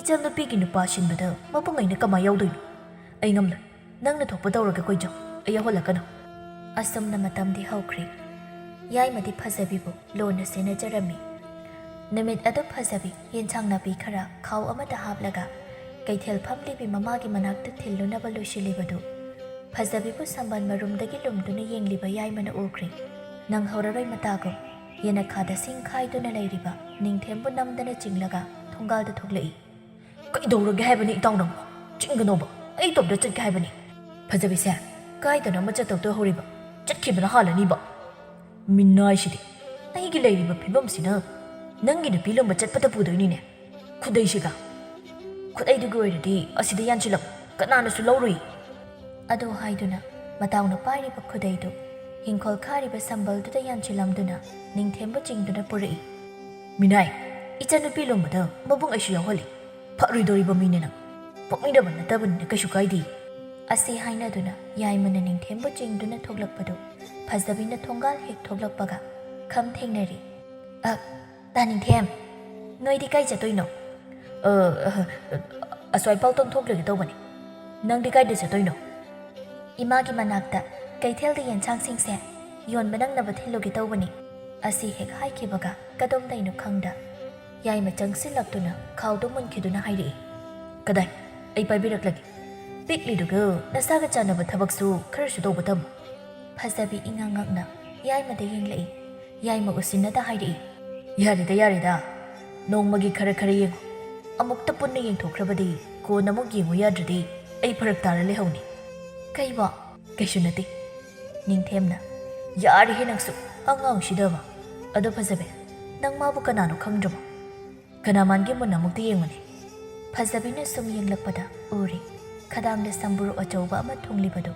ꯏꯆꯜ ꯅꯨꯄꯤꯒꯤ ꯅꯨꯄꯥ ꯁꯤꯟꯕꯗ ꯃꯄꯨꯡ ꯑꯩꯅ ꯀꯃꯥꯏ ꯌꯥꯎꯗꯣꯏꯅꯣ ꯑꯩ ꯉꯝꯂꯣꯏ ꯅꯪꯅ ꯊꯣꯛꯄ ꯇꯧꯔꯒ ꯀꯣꯏꯖꯧ ꯑꯩ ꯌꯥꯎꯍꯜꯂꯛꯀꯅꯨ ꯑꯁꯨꯝꯅ ꯃꯇꯝꯗꯤ ꯍꯧꯈ꯭ꯔꯦ ꯌꯥꯏꯃꯗꯤ ꯐꯖꯕꯤꯕꯨ ꯂꯣꯟꯅ ꯁꯦꯟꯅꯖꯔꯝꯃꯤ ꯅꯨꯃꯤꯠ ꯑꯗꯨ ꯐꯖꯕꯤ ꯌꯦꯟꯁꯥꯡ ꯅꯥꯄꯤ ꯈꯔ ꯈꯥꯎ ꯑꯃꯗ ꯍꯥꯞꯂꯒ ꯀꯩꯊꯦꯜ ꯐꯝꯂꯤꯕꯤ ꯃꯃꯥꯒꯤ ꯃꯅꯥꯛꯇ ꯊꯤꯜꯂꯨꯅꯕ ꯂꯣꯏꯁꯤꯜꯂꯤꯕꯗꯨ ꯐꯖꯕꯤꯕꯨ ꯁꯝꯕꯜ ꯃꯔꯨꯝꯗꯒꯤ ꯂꯨꯝꯗꯨꯅ ꯌꯦꯡꯂꯤꯕ ꯌꯥꯏꯃꯅ ꯎꯈ꯭ꯔꯦ ꯅꯪꯍꯧꯔꯔꯣꯏ ꯃꯇꯥꯒꯨꯝ ꯌꯦꯅꯈꯥꯗ ꯁꯤꯡ ꯈꯥꯏꯗꯨꯅ ꯂꯩꯔꯤꯕ ꯅꯤꯡꯊꯦꯝꯕꯨ ꯅꯝꯗꯅ ꯆꯤꯡꯂꯒ ꯊꯣꯡꯒꯥꯜꯗ ꯊꯣꯛꯂꯛꯏ ꯀꯩꯗꯧꯔꯒꯦ ꯍꯥꯏꯕꯅꯤ ꯏꯇꯥꯎ ꯅꯪꯕꯨ ꯆꯤꯡꯒꯅꯣꯕ ꯑꯩ ꯇꯣꯞꯇ ꯆꯠꯀꯦ ꯍꯥꯏꯕꯅꯤ ꯐꯖꯕꯤꯁꯦ ꯀꯥꯏꯗꯅꯣ ꯑꯃ ꯆꯠꯇꯧꯇ ꯍꯧꯔꯤꯕ ꯆꯠꯈꯤꯕꯅ ꯍꯥꯜꯂꯅꯤꯕ ꯃꯤꯅꯥꯏꯁꯤꯗꯤ ꯑꯩꯒꯤ ꯂꯩꯔꯤꯕ ꯐꯤꯕꯝꯁꯤꯅ ꯅꯪꯒꯤ ꯅꯨꯄꯤ ꯂꯣꯝꯕ ꯆꯠꯄꯗ ꯄꯨꯗꯣꯏꯅꯤꯅꯦ ꯈꯨꯗꯩꯁꯤꯒ ꯈꯨꯗꯩꯗꯨꯒꯤ ꯑꯣꯏꯔꯗꯤ ꯑꯁꯤꯗ ꯌꯥꯟꯁꯤꯜꯂꯛ ꯀꯅꯥꯅꯁꯨ ꯂꯧꯔꯨꯏ ꯑꯗꯨ ꯍꯥꯏꯗꯨꯅ ꯃꯇꯥꯎꯅ ꯄꯥꯏꯔꯤꯕ ꯈꯨꯗꯩꯗꯨ ꯍꯤꯡꯈꯣꯜ ꯈꯥꯔꯤꯕ ꯁꯝꯕꯜꯗꯨꯗ ꯌꯥꯟꯁꯤꯜꯂꯝꯗꯨꯅ ꯅꯤꯡꯊꯦꯝꯕꯨ ꯆꯤꯡꯗꯨꯅ ꯄꯨꯔꯛꯏ ꯃꯤꯅꯥꯏ ꯏꯆꯟꯅꯨꯄꯤ ꯂꯣꯝꯕꯗ ꯃꯕꯨꯡ ꯑꯩꯁꯨ ꯌꯥꯎꯍꯜꯂꯤ ꯐꯔꯣꯏꯗꯣꯔꯤꯕ ꯃꯤꯅꯦ ꯅꯪ ꯄꯣꯛꯃꯤꯟꯅꯕ ꯅꯠꯇꯕꯅꯤꯅ ꯀꯩꯁꯨ ꯀꯥꯏꯗꯦ ꯑꯁꯤ ꯍꯥꯏꯅꯗꯨꯅ ꯌꯥꯏꯃꯅ ꯅꯤꯡꯊꯦꯝꯕꯨ ꯆꯤꯡꯗꯨꯅ ꯊꯣꯛꯂꯛꯄꯗꯨ ꯐꯖꯕꯤꯅ ꯊꯣꯡꯒꯥꯜ ꯍꯦꯛ ꯊꯣꯛꯂꯛꯄꯒ ꯈꯝ ꯊꯦꯡꯅꯔꯤ ꯇꯥ ꯅꯤꯡꯊꯦꯝ ꯅꯣꯏꯗꯤ ꯀꯥꯏ ꯆꯠꯇꯣꯏꯅꯣ ꯑꯁ꯭ꯋꯥꯏꯐꯥꯎꯇꯪ ꯊꯣꯛꯂꯒꯦ ꯇꯧꯕꯅꯤ ꯅꯪꯗꯤ ꯀꯥꯏꯗ ꯆꯠꯇꯣꯏꯅꯣ ꯏꯃꯥꯒꯤ ꯃꯅꯥꯛꯇ ꯀꯩꯊꯦꯜꯗ ꯌꯦꯟꯁꯥꯡꯁꯤꯡꯁꯦ ꯌꯣꯟꯕ ꯅꯪꯅꯕ ꯊꯤꯜꯂꯨꯒꯦ ꯇꯧꯕꯅꯤ ꯑꯁꯤ ꯍꯦꯛ ꯍꯥꯏꯈꯤꯕꯒ ꯀꯗꯣꯝꯗꯩꯅꯣ ꯈꯪꯗ ꯌꯥꯏꯃ ꯆꯪꯁꯤꯜꯂꯛꯇꯨꯅ ꯈꯥꯎꯗꯨ ꯃꯨꯟꯈꯤꯗꯨꯅ ꯍꯥꯏꯔꯛꯏ ꯀꯗꯥꯏ ꯑꯩ ꯄꯥꯏꯕꯤꯔꯛꯂꯒꯦ ꯄꯤꯛꯂꯤꯗꯨꯒ ꯅꯁꯥꯒ ꯆꯥꯟꯅꯕ ꯊꯕꯛꯁꯨ ꯈꯔꯁꯨ ꯇꯧꯕ ꯇꯝꯃꯨ ꯐꯖꯕꯤ ꯏꯉꯥꯡ ꯉꯛꯅ ꯌꯥꯏꯃꯗ ꯌꯦꯡꯂꯛꯏ ꯌꯥꯏꯃ ꯎꯁꯤꯟꯅꯗ ꯍꯥꯏꯔꯛꯏ꯫ ꯌꯥꯔꯦꯗ ꯅꯣꯡꯃꯒꯤ ꯈꯔ ꯌꯦꯡꯉꯨ, ꯑꯃꯨꯛꯇ ꯄꯨꯟꯅ ꯌꯦꯡꯊꯣꯛꯈ꯭ꯔꯕꯗꯤ ꯀꯣꯟꯅ ꯑꯃꯨꯛ ꯌꯦꯡꯉꯨ ꯌꯥꯗ꯭ꯔꯗꯤ ꯑꯩ ꯐꯔꯛ ꯇꯥꯔ ꯂꯩꯍꯧꯅꯤ꯫ ꯀꯩꯕꯣ? ꯀꯩꯁꯨ ꯅꯠꯇꯦ꯫ ꯅꯤꯡꯊꯦꯝꯅ ꯌꯥꯔꯦꯍꯦ ꯅꯪꯁꯨ ꯑꯉꯥꯡꯁꯤꯗꯕ꯫ ꯑꯗꯣ ꯐꯖꯕꯦ, ꯅꯪ ꯃꯥꯕꯨ ꯀꯅꯥꯅꯣ ꯈꯪꯗ꯭ꯔꯕꯣ? ꯀꯅꯥ ꯃꯥꯟꯒꯦ ꯃꯨꯟꯅ ꯑꯃꯨꯛꯇ ꯌꯦꯡꯉꯨꯅꯦ꯫ ꯐꯖꯕꯤꯅ ꯁꯨꯝ ꯌꯦꯡꯂꯛꯄꯗ ꯎꯔꯦ ꯈꯗꯥꯡꯗ ꯁꯝꯕꯨꯔ ꯑꯆꯧꯕ ꯑꯃ ꯊꯨꯡꯂꯤꯕꯗꯨ꯫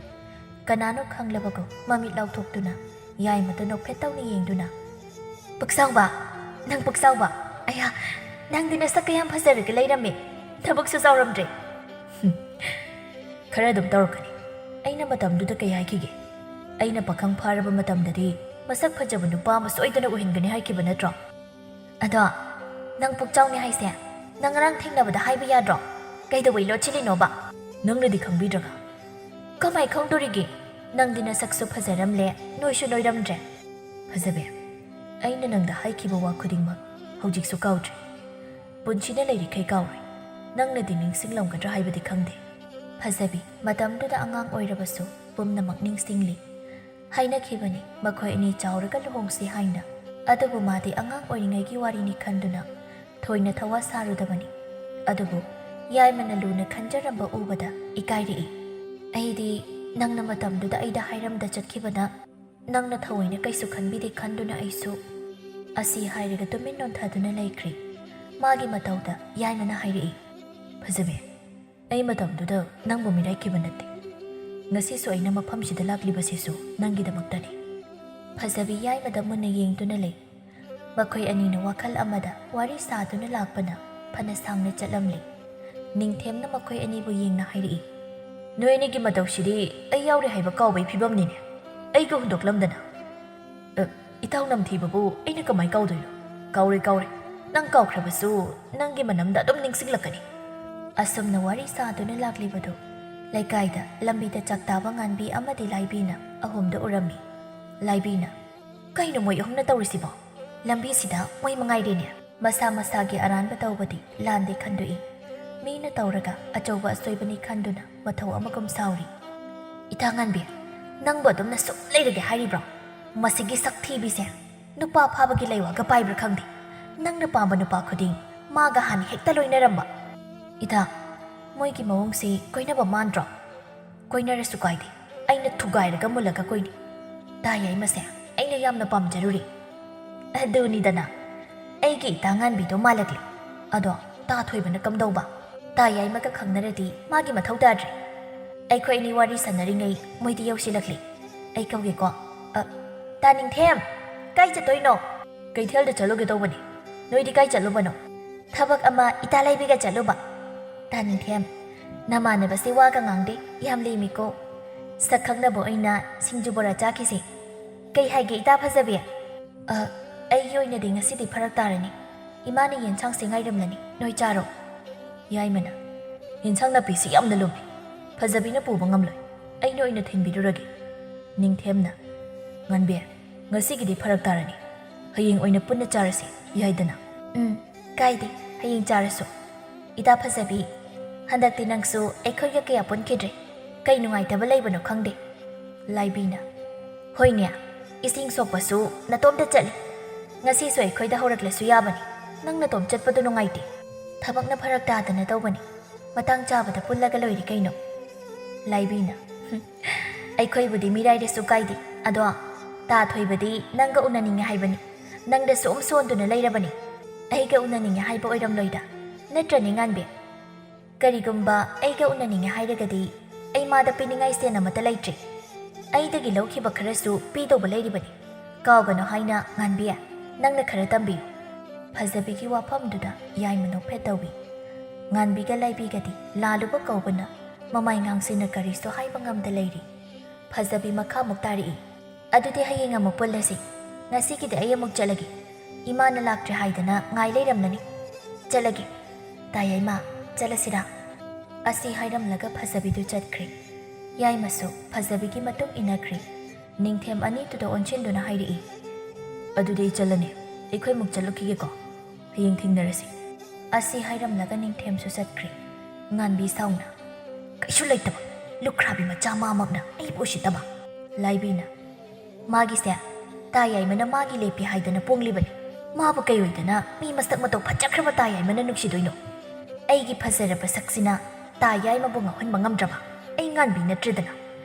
ꯀꯅꯥꯅꯣ ꯈꯪꯂꯕꯒꯣ ꯃꯃꯤꯠ ꯂꯥꯎꯊꯣꯛꯇꯨꯅ ꯌꯥꯏꯃꯗ ꯅꯣꯛꯐꯦꯠ ꯇꯧꯅ ꯌꯦꯡꯗꯨꯅ, ꯄꯨꯛꯆꯥꯎꯕ, ꯅꯪ ꯄꯨꯛꯆꯥꯎꯕ, ꯑꯌꯥ, ꯅꯪꯗꯤ ꯅꯁꯛ ꯀꯌꯥꯝ ꯐꯖꯔꯒ ꯂꯩꯔꯝꯃꯦ, ꯊꯕꯛꯁꯨ ꯆꯥꯎꯔꯝꯗ꯭ꯔꯦ꯫ ꯈꯔ ꯑꯗꯨꯝ ꯇꯧꯔꯛꯀꯅꯤ꯫ ꯑꯩꯅ ꯃꯇꯝꯗꯨꯗ ꯀꯩ ꯍꯥꯏꯈꯤꯒꯦ? ꯑꯩꯅ ꯄꯥꯈꯪ ꯐꯥꯔꯕ ꯃꯇꯝꯗꯗꯤ ꯃꯁꯛ ꯐꯖꯕ ꯅꯨꯄꯥ ꯑꯃ ꯁꯣꯏꯗꯅ ꯎꯍꯟꯒꯅꯤ ꯍꯥꯏꯈꯤꯕ ꯅꯠꯇ꯭ꯔꯣ? ꯑꯗꯣ ꯅꯪ ꯄꯨꯛꯆꯥꯎꯅꯤ ꯍꯥꯏꯁꯦ ꯅꯪ ꯉꯔꯥꯡ ꯊꯦꯡꯅꯕꯗ ꯍꯥꯏꯕ ꯌꯥꯗ꯭ꯔꯣ? ꯀꯩꯗꯧꯕꯩ ꯂꯣꯠꯁꯤꯜꯂꯤꯅꯣꯕ? ꯅꯪꯅꯗꯤ ꯈꯪꯕꯤꯗ꯭ꯔꯒ ꯀꯃꯥꯏ ꯈꯪꯗꯣꯔꯤꯒꯦ? ꯅꯪꯗꯤ ꯅꯁꯛꯁꯨ ꯐꯖꯔꯝꯂꯦ, ꯅꯣꯏꯁꯨ ꯅꯣꯏꯔꯝꯗ꯭ꯔꯦ꯫ ꯐꯖꯕꯦ, ꯑꯩꯅ ꯅꯪꯗ ꯍꯥꯏꯈꯤꯕ ꯋꯥ ꯈꯨꯗꯤꯡꯃꯛ ꯍꯧꯖꯤꯛꯁꯨ ꯀꯥꯎꯗ꯭ꯔꯤ, ꯄꯨꯟꯁꯤꯗ ꯂꯩꯔꯤꯈꯩ ꯀꯥꯎꯔꯣꯏ꯫ ꯅꯪꯅꯗꯤ ꯅꯤꯡꯁꯤꯡꯂꯝꯒꯗ꯭ꯔꯥ ꯍꯥꯏꯕꯗꯤ ꯈꯪꯗꯦ꯫ ꯐꯖꯕꯤ ꯃꯇꯝꯗꯨꯗ ꯑꯉꯥꯡ ꯑꯣꯏꯔꯕꯁꯨ ꯄꯨꯝꯅꯃꯛ ꯅꯤꯡꯁꯤꯡꯂꯤ꯫ ꯍꯥꯏꯅꯈꯤꯕꯅꯤ ꯃꯈꯣꯏ ꯑꯅꯤ ꯆꯥꯎꯔꯒ ꯂꯨꯍꯣꯡꯁꯤ ꯍꯥꯏꯅ꯫ ꯑꯗꯨꯕꯨ ꯃꯥꯗꯤ ꯑꯉꯥꯡ ꯑꯣꯏꯔꯤꯉꯩꯒꯤ ꯋꯥꯔꯤꯅꯤ ꯈꯟꯗꯨꯅ ꯊꯣꯏꯅ ꯊꯋꯥ ꯁꯥꯔꯨꯗꯕꯅꯤ꯫ ꯑꯗꯨꯕꯨ ꯌꯥꯏꯃꯅ ꯂꯨꯅ ꯈꯟꯖꯔꯝꯕ ꯎꯕꯗ ꯏꯀꯥꯏꯔꯛꯏ꯫ ꯑꯩꯗꯤ ꯅꯪꯅ ꯃꯇꯝꯗꯨꯗ ꯑꯩꯗ ꯍꯥꯏꯔꯝꯗ ꯆꯠꯈꯤꯕꯅ ꯅꯪꯅ ꯊꯑꯣꯏꯅ ꯀꯩꯁꯨ ꯈꯟꯕꯤꯗꯦ ꯈꯟꯗꯨꯅ ꯑꯩꯁꯨ ꯑꯁꯤ ꯍꯥꯏꯔꯒ ꯇꯨꯃꯤꯟ ꯅꯣꯟꯊꯗꯨꯅ ꯂꯩꯈ꯭ꯔꯤ꯫ ꯃꯥꯒꯤ ꯃꯇꯧꯗ ꯌꯥꯏꯃꯅ ꯍꯥꯏꯔꯛꯏ, ꯐꯖꯕꯦ, ꯑꯩ ꯃꯇꯝꯗꯨꯗ ꯅꯪꯕꯨ ꯃꯤꯔꯥꯏꯈꯤꯕ ꯅꯠꯇꯦ꯫ ꯉꯁꯤꯁꯨ ꯑꯩꯅ ꯃꯐꯝꯁꯤꯗ ꯂꯥꯛꯂꯤꯕꯁꯤꯁꯨ ꯅꯪꯒꯤꯗꯃꯛꯇꯅꯤ꯫ ꯐꯖꯕꯤ ꯌꯥꯏꯃꯗ ꯃꯨꯟꯅ ꯌꯦꯡꯗꯨꯅ ꯂꯩ꯫ ꯃꯈꯣꯏ ꯑꯅꯤꯅ ꯋꯥꯈꯜ ꯑꯃꯗ ꯋꯥꯔꯤ ꯁꯥꯗꯨꯅ ꯂꯥꯛꯄꯅ ꯐꯅ ꯁꯥꯡꯅ ꯆꯠꯂꯝꯂꯤ꯫ ꯅꯤꯡꯊꯦꯝꯅ ꯃꯈꯣꯏ ꯑꯅꯤꯕꯨ ꯌꯦꯡꯅ ꯍꯥꯏꯔꯛꯏ, ꯅꯣꯏ ꯑꯅꯤꯒꯤ ꯃꯇꯧꯁꯤꯗꯤ ꯑꯩ ꯌꯥꯎꯔꯦ ꯍꯥꯏꯕ ꯀꯥꯎꯕꯩ ꯐꯤꯕꯝꯅꯤꯅꯦ꯫ ꯑꯩꯒ ꯍꯨꯟꯗꯣꯛꯂꯝꯗꯅ ꯏꯇꯥꯎ ꯅꯝꯊꯤꯕꯕꯨ ꯑꯩꯅ ꯀꯃꯥꯏ ꯀꯥꯎꯗꯣꯏꯅꯣ? ꯀꯥꯎꯔꯦ, ꯅꯪ ꯀꯥꯎꯈ꯭ꯔꯕꯁꯨ ꯅꯪꯒꯤ ꯃꯅꯝꯗ ꯑꯗꯨꯝ ꯅꯤꯡꯁꯤꯡꯂꯛꯀꯅꯤ꯫ ꯑꯁꯨꯝꯅ ꯋꯥꯔꯤ ꯁꯥꯗꯨꯅ ꯂꯥꯛꯂꯤꯕꯗꯨ ꯂꯩꯀꯥꯏꯗ ꯂꯝꯕꯤꯗ ꯆꯥꯛꯇꯥꯕ ꯉꯥꯟꯕꯤ ꯑꯃꯗꯤ ꯂꯥꯏꯕꯤꯅ ꯑꯍꯨꯝꯗ ꯎꯔꯝꯃꯤ꯫ ꯂꯥꯏꯕꯤꯅ, ꯀꯩꯅꯣ ꯃꯣꯏ ꯑꯍꯨꯝꯅ ꯇꯧꯔꯤꯁꯤꯕꯣ? ꯂꯝꯕꯤꯁꯤꯗ ꯃꯣꯏ ꯃꯉꯥꯏꯔꯦꯅꯦ꯫ ꯃꯁꯥ ꯃꯁꯥꯒꯤ ꯑꯔꯥꯟꯕ ꯇꯧꯕꯗꯤ ꯂꯥꯟꯗꯦ ꯈꯟꯗꯣꯛꯏ꯫ ꯃꯤꯅ ꯇꯧꯔꯒ ꯑꯆꯧꯕ ꯑꯁꯣꯏꯕꯅꯤ ꯈꯟꯗꯨꯅ ꯃꯊꯧ ꯑꯃꯒꯨꯝ ꯁꯥꯎꯔꯤ꯫ ꯏꯇꯥ ꯉꯥꯟꯕꯤ, ꯅꯪꯕꯨ ꯑꯗꯨꯝꯅ ꯁꯨꯝ ꯂꯩꯔꯒꯦ ꯍꯥꯏꯔꯤꯕ꯭ꯔꯣ? ꯃꯁꯤꯒꯤ ꯁꯛꯊꯤꯕꯤꯁꯦ ꯅꯨꯄꯥ ꯐꯥꯕꯒꯤ ꯂꯩꯋꯥꯒ ꯄꯥꯏꯕ꯭ꯔꯥ ꯈꯪꯗꯦ꯫ ꯅꯪꯅ ꯄꯥꯝꯕ ꯅꯨꯄꯥ ꯈꯨꯗꯤꯡ ꯃꯥꯒ ꯍꯥꯟꯅ ꯍꯦꯛꯇ ꯂꯣꯏꯅꯔꯝꯕ꯫ ꯏꯇꯥ, ꯃꯣꯏꯒꯤ ꯃꯑꯣꯡꯁꯤ ꯀꯣꯏꯅꯕ ꯃꯥꯟꯗ꯭ꯔꯣ? ꯀꯣꯏꯅꯔꯁꯨ ꯀꯥꯏꯗꯦ, ꯑꯩꯅ ꯊꯨꯒꯥꯏꯔꯒ ꯃꯨꯜꯂꯒ ꯀꯣꯏꯅꯤ꯫ ꯇꯥ ꯌꯥꯏꯃꯁꯦ ꯑꯩꯅ ꯌꯥꯝꯅ ꯄꯥꯝꯖꯔꯨꯔꯤ꯫ ꯑꯗꯨꯅꯤꯗꯅ ꯑꯩꯒꯤ ꯏꯇꯥ ꯉꯥꯟꯕꯤꯗꯣ ꯃꯥꯜꯂꯛꯂꯤ꯫ ꯑꯗꯣ ꯇꯥ ꯊꯣꯏꯕꯅ ꯀꯝꯗꯧꯕ? ꯇꯥ ꯌꯥꯏꯃꯒ ꯈꯪꯅꯔꯗꯤ ꯃꯥꯒꯤ ꯃꯊꯧ ꯇꯥꯗ꯭ꯔꯦ꯫ ꯑꯩꯈꯣꯏ ꯑꯅꯤ ꯋꯥꯔꯤ ꯁꯥꯟꯅꯔꯤꯉꯩ ꯃꯣꯏꯗꯤ ꯌꯧꯁꯤꯜꯂꯛꯂꯤ꯫ ꯑꯩ ꯀꯧꯒꯦꯀꯣ꯫ ꯇꯥ ꯅꯤꯡꯊꯦꯝ, ꯀꯥꯏ ꯆꯠꯇꯣꯏꯅꯣ? ꯀꯩꯊꯦꯜꯗ ꯆꯠꯂꯨꯒꯦ ꯇꯧꯕꯅꯤ꯫ ꯅꯣꯏꯗꯤ ꯀꯥꯏ ꯆꯠꯂꯨꯕꯅꯣ? ꯊꯕꯛ ꯑꯃ ꯏꯇꯥ ꯂꯩꯕꯤꯒ ꯆꯠꯂꯨꯕ꯫ ꯇꯥ ꯅꯤꯡꯊꯦꯝ, ꯅꯃꯥꯟꯅꯕꯁꯦ ꯋꯥꯒ ꯉꯥꯡꯗꯦ, ꯌꯥꯝ ꯂꯦꯝꯃꯤꯀꯣ꯫ ꯁꯛ ꯈꯪꯅꯕ ꯑꯣꯏꯅ ꯁꯤꯡꯖꯨ ꯕꯣꯔꯥ ꯆꯥꯈꯤꯁꯦ꯫ ꯀꯩ ꯍꯥꯏꯒꯦ ꯏꯇꯥ ꯐꯖꯕꯤ? ꯑꯩꯒꯤ ꯑꯣꯏꯅꯗꯤ ꯉꯁꯤꯗꯤ ꯐꯔꯛ ꯇꯥꯔꯅꯤ꯫ ꯏꯃꯥꯅ ꯌꯦꯟꯁꯥꯡꯁꯦ ꯉꯥꯏꯔꯝꯂꯅꯤ, ꯅꯣꯏ ꯆꯥꯔꯣ꯫ ꯌꯥꯏꯃꯅ, ꯌꯦꯟꯁꯥꯡ ꯅꯥꯄꯤꯁꯤ ꯌꯥꯝꯅ ꯂꯨꯝꯃꯤ, ꯐꯖꯕꯤꯅ ꯄꯨꯕ ꯉꯝꯂꯣꯏ, ꯑꯩꯅ ꯑꯣꯏꯅ ꯊꯤꯟꯕꯤꯔꯨꯔꯒꯦ꯫ ꯅꯤꯡꯊꯦꯝꯅ, ꯉꯥꯟꯕꯤ, ꯉꯁꯤꯒꯤꯗꯤ ꯐꯔꯛ ꯇꯥꯔꯅꯤ, ꯍꯌꯦꯡ ꯑꯣꯏꯅ ꯄꯨꯟꯅ ꯆꯥꯔꯁꯤ ꯌꯥꯏꯗꯅ? ꯀꯥꯏꯗꯦ, ꯍꯌꯦꯡ ꯆꯥꯔꯁꯨ꯫ ꯏꯇꯥ ꯐꯖꯕꯤ, ꯍꯟꯗꯛꯇꯤ ꯅꯪꯁꯨ ꯑꯩꯈꯣꯏꯒ ꯀꯌꯥ ꯄꯨꯟꯈꯤꯗ꯭ꯔꯦ, ꯀꯩ ꯅꯨꯡꯉꯥꯏꯇꯕ ꯂꯩꯕꯅꯣ ꯈꯪꯗꯦ꯫ ꯂꯥꯏꯕꯤꯅ, ꯍꯣꯏꯅꯦ, ꯏꯁꯤꯡ ꯁꯣꯛꯄꯁꯨ ꯅꯇꯣꯝꯇ ꯆꯠꯂꯤ꯫ ꯉꯁꯤꯁꯨ ꯑꯩꯈꯣꯏꯗ ꯍꯧꯔꯛꯂꯁꯨ ꯌꯥꯕꯅꯤ, ꯅꯪ ꯅꯇꯣꯝ ꯆꯠꯄꯗꯨ ꯅꯨꯡꯉꯥꯏꯇꯦ꯫ ꯊꯕꯛꯅ ꯐꯔꯛ ꯇꯥꯗꯅ ꯇꯧꯕꯅꯤ, ꯃꯇꯥꯡ ꯆꯥꯕꯗ ꯄꯨꯜꯂꯒ ꯂꯣꯏꯔꯦ ꯀꯩꯅꯣ꯫ ꯂꯥꯏꯕꯤꯅ, ꯑꯩꯈꯣꯏꯕꯨꯗꯤ ꯃꯤꯔꯥꯏꯔꯁꯨ ꯀꯥꯏꯗꯦ, ꯑꯗꯣ ꯇꯥ ꯊꯣꯏꯕꯗꯤ ꯅꯪꯒ ꯎꯅꯅꯤꯡꯉꯦ ꯍꯥꯏꯕꯅꯤ, ꯅꯪꯗ ꯁꯨꯝ ꯁꯣꯟꯗꯨꯅ ꯂꯩꯔꯕꯅꯤ꯫ ꯑꯩꯒ ꯎꯅꯅꯤꯡꯉꯦ ꯍꯥꯏꯕ ꯑꯣꯏꯔꯝꯂꯣꯏꯗ, ꯅꯠꯇ꯭ꯔꯅꯤ ꯉꯥꯟꯕꯤ? ꯀꯔꯤꯒꯨꯝꯕ ꯑꯩꯒ ꯎꯅꯅꯤꯡꯉꯦ ꯍꯥꯏꯔꯒꯗꯤ ꯑꯩ ꯃꯥꯗ ꯄꯤꯅꯤꯡꯉꯥꯏ ꯁꯦꯟ ꯑꯃꯠꯇ ꯂꯩꯇ꯭ꯔꯤ꯫ ꯑꯩꯗꯒꯤ ꯂꯧꯈꯤꯕ ꯈꯔꯁꯨ ꯄꯤꯗꯧꯕ ꯂꯩꯔꯤꯕꯅꯤ, ꯀꯥꯎꯒꯅꯣ ꯍꯥꯏꯅ ꯉꯥꯟꯕꯤ, ꯅꯪꯅ ꯈꯔ ꯇꯝꯕꯤꯌꯨ꯫ ꯐꯖꯕꯤꯒꯤ ꯋꯥꯐꯝꯗꯨꯗ ꯌꯥꯏꯃ ꯅꯣꯛꯐꯦꯠ ꯇꯧꯏ꯫ ꯉꯥꯟꯕꯤꯒ ꯂꯥꯏꯕꯤꯒꯗꯤ ꯂꯥꯜꯂꯨꯕ ꯀꯧꯕꯅ ꯃꯃꯥꯏ ꯉꯥꯡꯁꯤꯟꯅ ꯀꯔꯤꯁꯨ ꯍꯥꯏꯕ ꯉꯝꯗ ꯂꯩꯔꯤ꯫ ꯐꯖꯕꯤ ꯃꯈꯥꯃꯨꯛ ꯇꯥꯔꯛꯏ, ꯑꯗꯨꯗꯤ ꯍꯌꯦꯡ ꯑꯃꯨꯛ ꯄꯨꯜꯂꯁꯤ, ꯉꯁꯤꯒꯤꯗꯤ ꯑꯩ ꯑꯃꯨꯛ ꯆꯠꯂꯒꯦ, ꯏꯃꯥꯅ ꯂꯥꯛꯇ꯭ꯔꯦ ꯍꯥꯏꯗꯅ ꯉꯥꯏ ꯂꯩꯔꯝꯂꯅꯤ꯫ ꯆꯠꯂꯒꯦ꯫ ꯇꯥ ꯌꯥꯏꯃ, ꯆꯠꯂꯁꯤꯔꯥ? ꯑꯁꯤ ꯍꯥꯏꯔꯝꯂꯒ ꯐꯖꯕꯤꯗꯨ ꯆꯠꯈ꯭ꯔꯦ꯫ ꯌꯥꯏꯃꯁꯨ ꯐꯖꯕꯤꯒꯤ ꯃꯇꯨꯡ ꯏꯟꯅꯈ꯭ꯔꯦ꯫ ꯅꯤꯡꯊꯦꯝ ꯑꯅꯤꯗꯨꯗ ꯑꯣꯟꯁꯤꯟꯗꯨꯅ ꯍꯥꯏꯔꯛꯏ, ꯑꯗꯨꯗꯤ ꯑꯩ ꯆꯠꯂꯅꯤ, ꯑꯩꯈꯣꯏ ꯑꯃꯨꯛ ꯆꯠꯂꯨꯈꯤꯒꯦꯀꯣ, ꯍꯌꯦꯡ ꯊꯦꯡꯅꯔꯁꯤ꯫ ꯑꯁꯤ ꯍꯥꯏꯔꯝꯂꯒ ꯅꯤꯡꯊꯦꯝꯁꯨ ꯆꯠꯈ꯭ꯔꯦ꯫ ꯉꯥꯟꯕꯤ ꯁꯥꯎꯅ, ꯀꯩꯁꯨ ꯂꯩꯇꯕ ꯂꯨꯈ꯭ꯔꯥꯕꯤ ꯃꯆꯥ ꯃꯥꯃꯛꯅ ꯑꯩꯕꯨ ꯎꯁꯤꯠꯇꯕ꯫ ꯂꯥꯏꯕꯤꯅ, ꯃꯥꯒꯤꯁꯦ ता याइमना मागी लेपि हाइदना पोंग्लिबनि माबु कइरोइदना मी मस्तक मतौ फजख्रबा ता याइमना नुक्सिदोइनो अइगी फजरबा सक्सिना ता याइमबु ngahunba ngamdraba ai nganbi natridana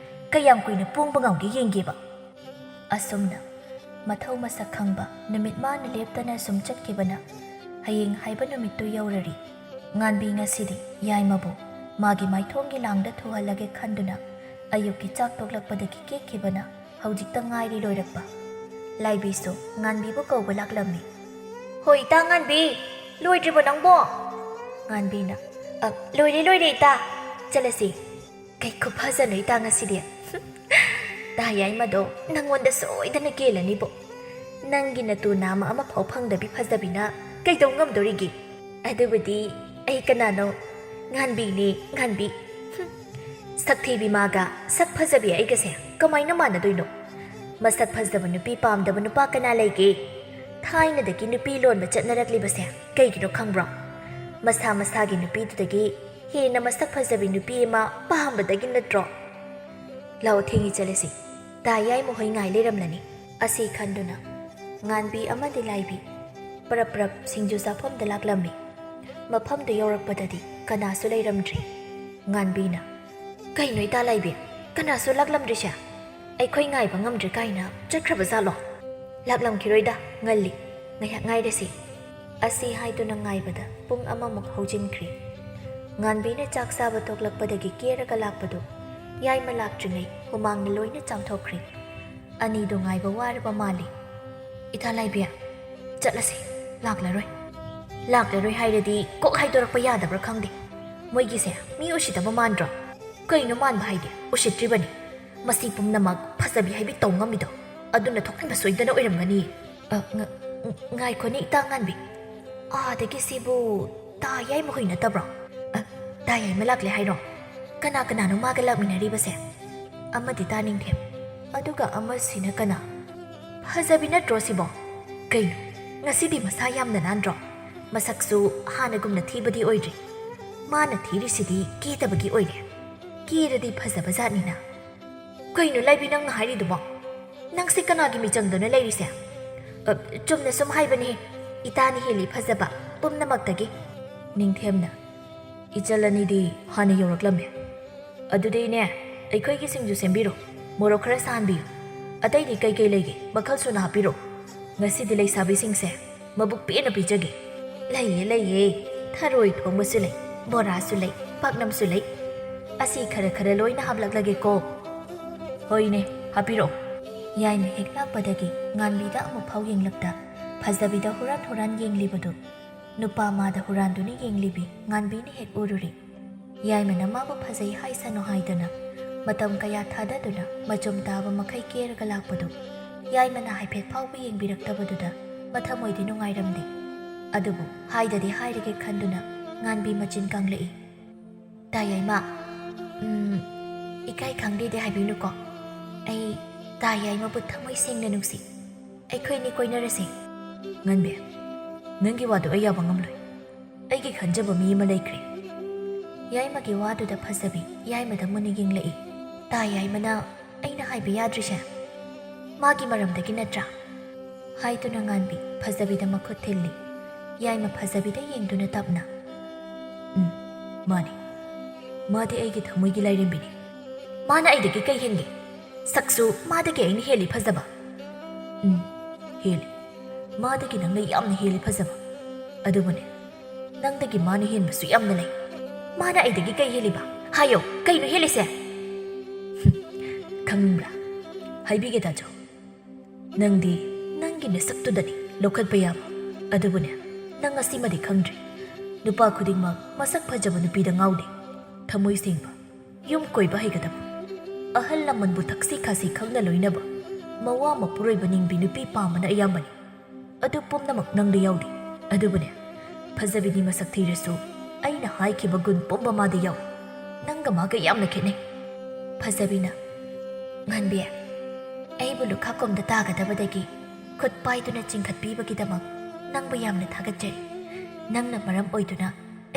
kayam kuina pongba ngawge yenggeba asumna mathau masak khangba numit mana leptana sum chatkibana hayeng haiba numittu yaurari nganbi ngasidi yaimabu magi maithongi langda thuhalage khanduna ayukki chak toklakpadagi kekhibana haujikta ngairi loirakpa laibisu nganbibu kawba laklammi hoi ta nganbi loidribo nangbo nganbina loire ita chalasi kai khuphajanoi ita ngasidi ता याइमदो नंगोंदा सोइदना गेलनिबो नंगी नतु नाम अमा फाव फंगदबि फजबिना कइदौ ngamदोरिगी अदुबुदि अइ कनानो nganbini nganbi Sakthibi maga sak fajabi aigase kamaina manadoino masak fajaba nupi pamdaba nupa kana leige thaina dagi nupi lonba chatnarakliba kaigino khangbra masa masagi nupi dagi hena masak fajabi nupi ma pambadagi natro lao thingi chalesi ta yai mo hoi ngai leramlani asi khanduna nganbi amadi laibi prap singju safam dalaklammi mafam de yorakpadadi kana su leiramdri nganbi na kai noi ta laibi kana su laklamdri sha ai khoi ngai bangamdri kaina chakraba zalo laklam khiroida ngalli ngai ngai desi asi haiduna ngai bada pung amamuk hojinkhri nganbi na chak saba toklakpadagi keraga lakpadu yai malaktrine humang na loina chamthokri ani do ngai ba warba mali ita laibia chatlasi laklaroi hairadi kok haidorakpa yadabra khangde moigi se mi usitaba mandro kaino manba haide usitribani masi pumnamak phasabi haibi tongamido aduna thoknba soidana oiramgani ngai khoni ita nganbi dagi sibu ta yai mo hoina tabro ta yai malakle hairo kana no maga lakminari base amadi taningthem aduga amasina kana phajabina trosibo kaino ngasidi masa yamna nandro masaksu hanagumna thibadi oidri mana thiri sidi kitabagi oire kiradi phajaba janina kaino laibi nang hairi dubo nang se kana gi michangdona leirise chumna sum haibani itani heli phajaba pumnamak ningthemna ichalani di hana yoraklamme adudine ꯑꯩꯈꯣꯏꯒꯤ ꯁꯤꯡꯖꯨ ꯁꯦꯝꯕꯤꯔꯣ ꯃꯣꯔꯣꯛ ꯈꯔ ꯁꯥꯍꯟꯕꯤꯌꯨ ꯑꯇꯩꯗꯤ ꯀꯩ ꯂꯩꯒꯦ ꯃꯈꯜ ꯁꯨꯅ ꯍꯥꯞꯄꯤꯔꯣ ꯉꯁꯤꯗꯤ ꯂꯩꯁꯥꯕꯤꯁꯤꯡꯁꯦ ꯃꯕꯨꯛ ꯄꯦꯟꯅ ꯄꯤꯖꯒꯦ ꯂꯩꯌꯦ ꯊꯔꯣꯏ ꯊꯣꯡꯕꯁꯨ ꯂꯩ ꯕꯣꯔꯥꯁꯨ ꯂꯩ ꯄꯥꯛꯅꯝꯁꯨ ꯂꯩ ꯑꯁꯤ ꯈꯔ ꯂꯣꯏꯅ ꯍꯥꯞꯂꯛꯂꯒꯦꯀꯣ ꯍꯣꯏꯅꯦ ꯍꯥꯞꯄꯤꯔꯣ ꯌꯥꯏꯅ ꯍꯦꯛ ꯂꯥꯛꯄꯗꯒꯤ ꯉꯥꯟꯕꯤꯗ ꯑꯃꯨꯛꯐꯥꯎ ꯌꯦꯡꯂꯛꯇ ꯐꯖꯕꯤꯗ ꯍꯨꯔꯥꯟ ꯌꯦꯡꯂꯤꯕꯗꯨ ꯅꯨꯄꯥ ꯃꯥꯗ ꯍꯨꯔꯥꯟꯗꯨꯅ ꯌꯦꯡꯂꯤꯕꯤ ꯉꯥꯟꯕꯤꯅ ꯍꯦꯛ ꯎꯔꯨꯔꯤ ꯌꯥꯏꯃꯅ ꯃꯥꯕꯨ ꯐꯖꯩ ꯍꯥꯏꯁꯅꯨ ꯍꯥꯏꯗꯅ matam kaya thadaduna machum taba makai keraga lakpadu yaimana haifet phawba yengbiraktabaduda mathamoidi nungairamdi adubu haidadi hairige khanduna nganbi machin kanglei ta yaima ikai khangde de haibinu ko ai ta yaima bu thamoi sengna nungsi ai khoini koinarase nganbe nangi wadu ayaba ngamloi aigi khanjaba mi ma leikre yaima gi wadu da phasabi yaima da muni yenglei ta yaimana aina haiba yadrisha magi maramdagi natra haiduna nganbi phajabida makhut thilli yaima phajabida yengduna tapna madi aigi thamoigi lairembini mana aidagi kai henge saksu madagi aini heli phajaba heli madagi nangna yamna heli phajaba adubune nangdagi mana henbasu yamna lei mana aidagi kai heliba hayo kaino helise khangmbra haibige dajo nangdi nangi nasaktu lokhat payam adubune nang asimadi khangdri nupa khudingma masak phajaba nupi da ngaude thamoi singba yum koiba haigadaba ahal laman bu thaksi khasi khangna loinaba mawa mapuroi baning bi nupi pamana ayamani adu pumnamak nangda yaudi adubune phajabini masak thirasu aina haikhiba gun pomba mada yaw nanga maga yamna khene phajabina nganbe aibu lukhakomda tagadabadagi khut paiduna chingkhatpibagidamak nangba yamna thagatjari nangna maram oiduna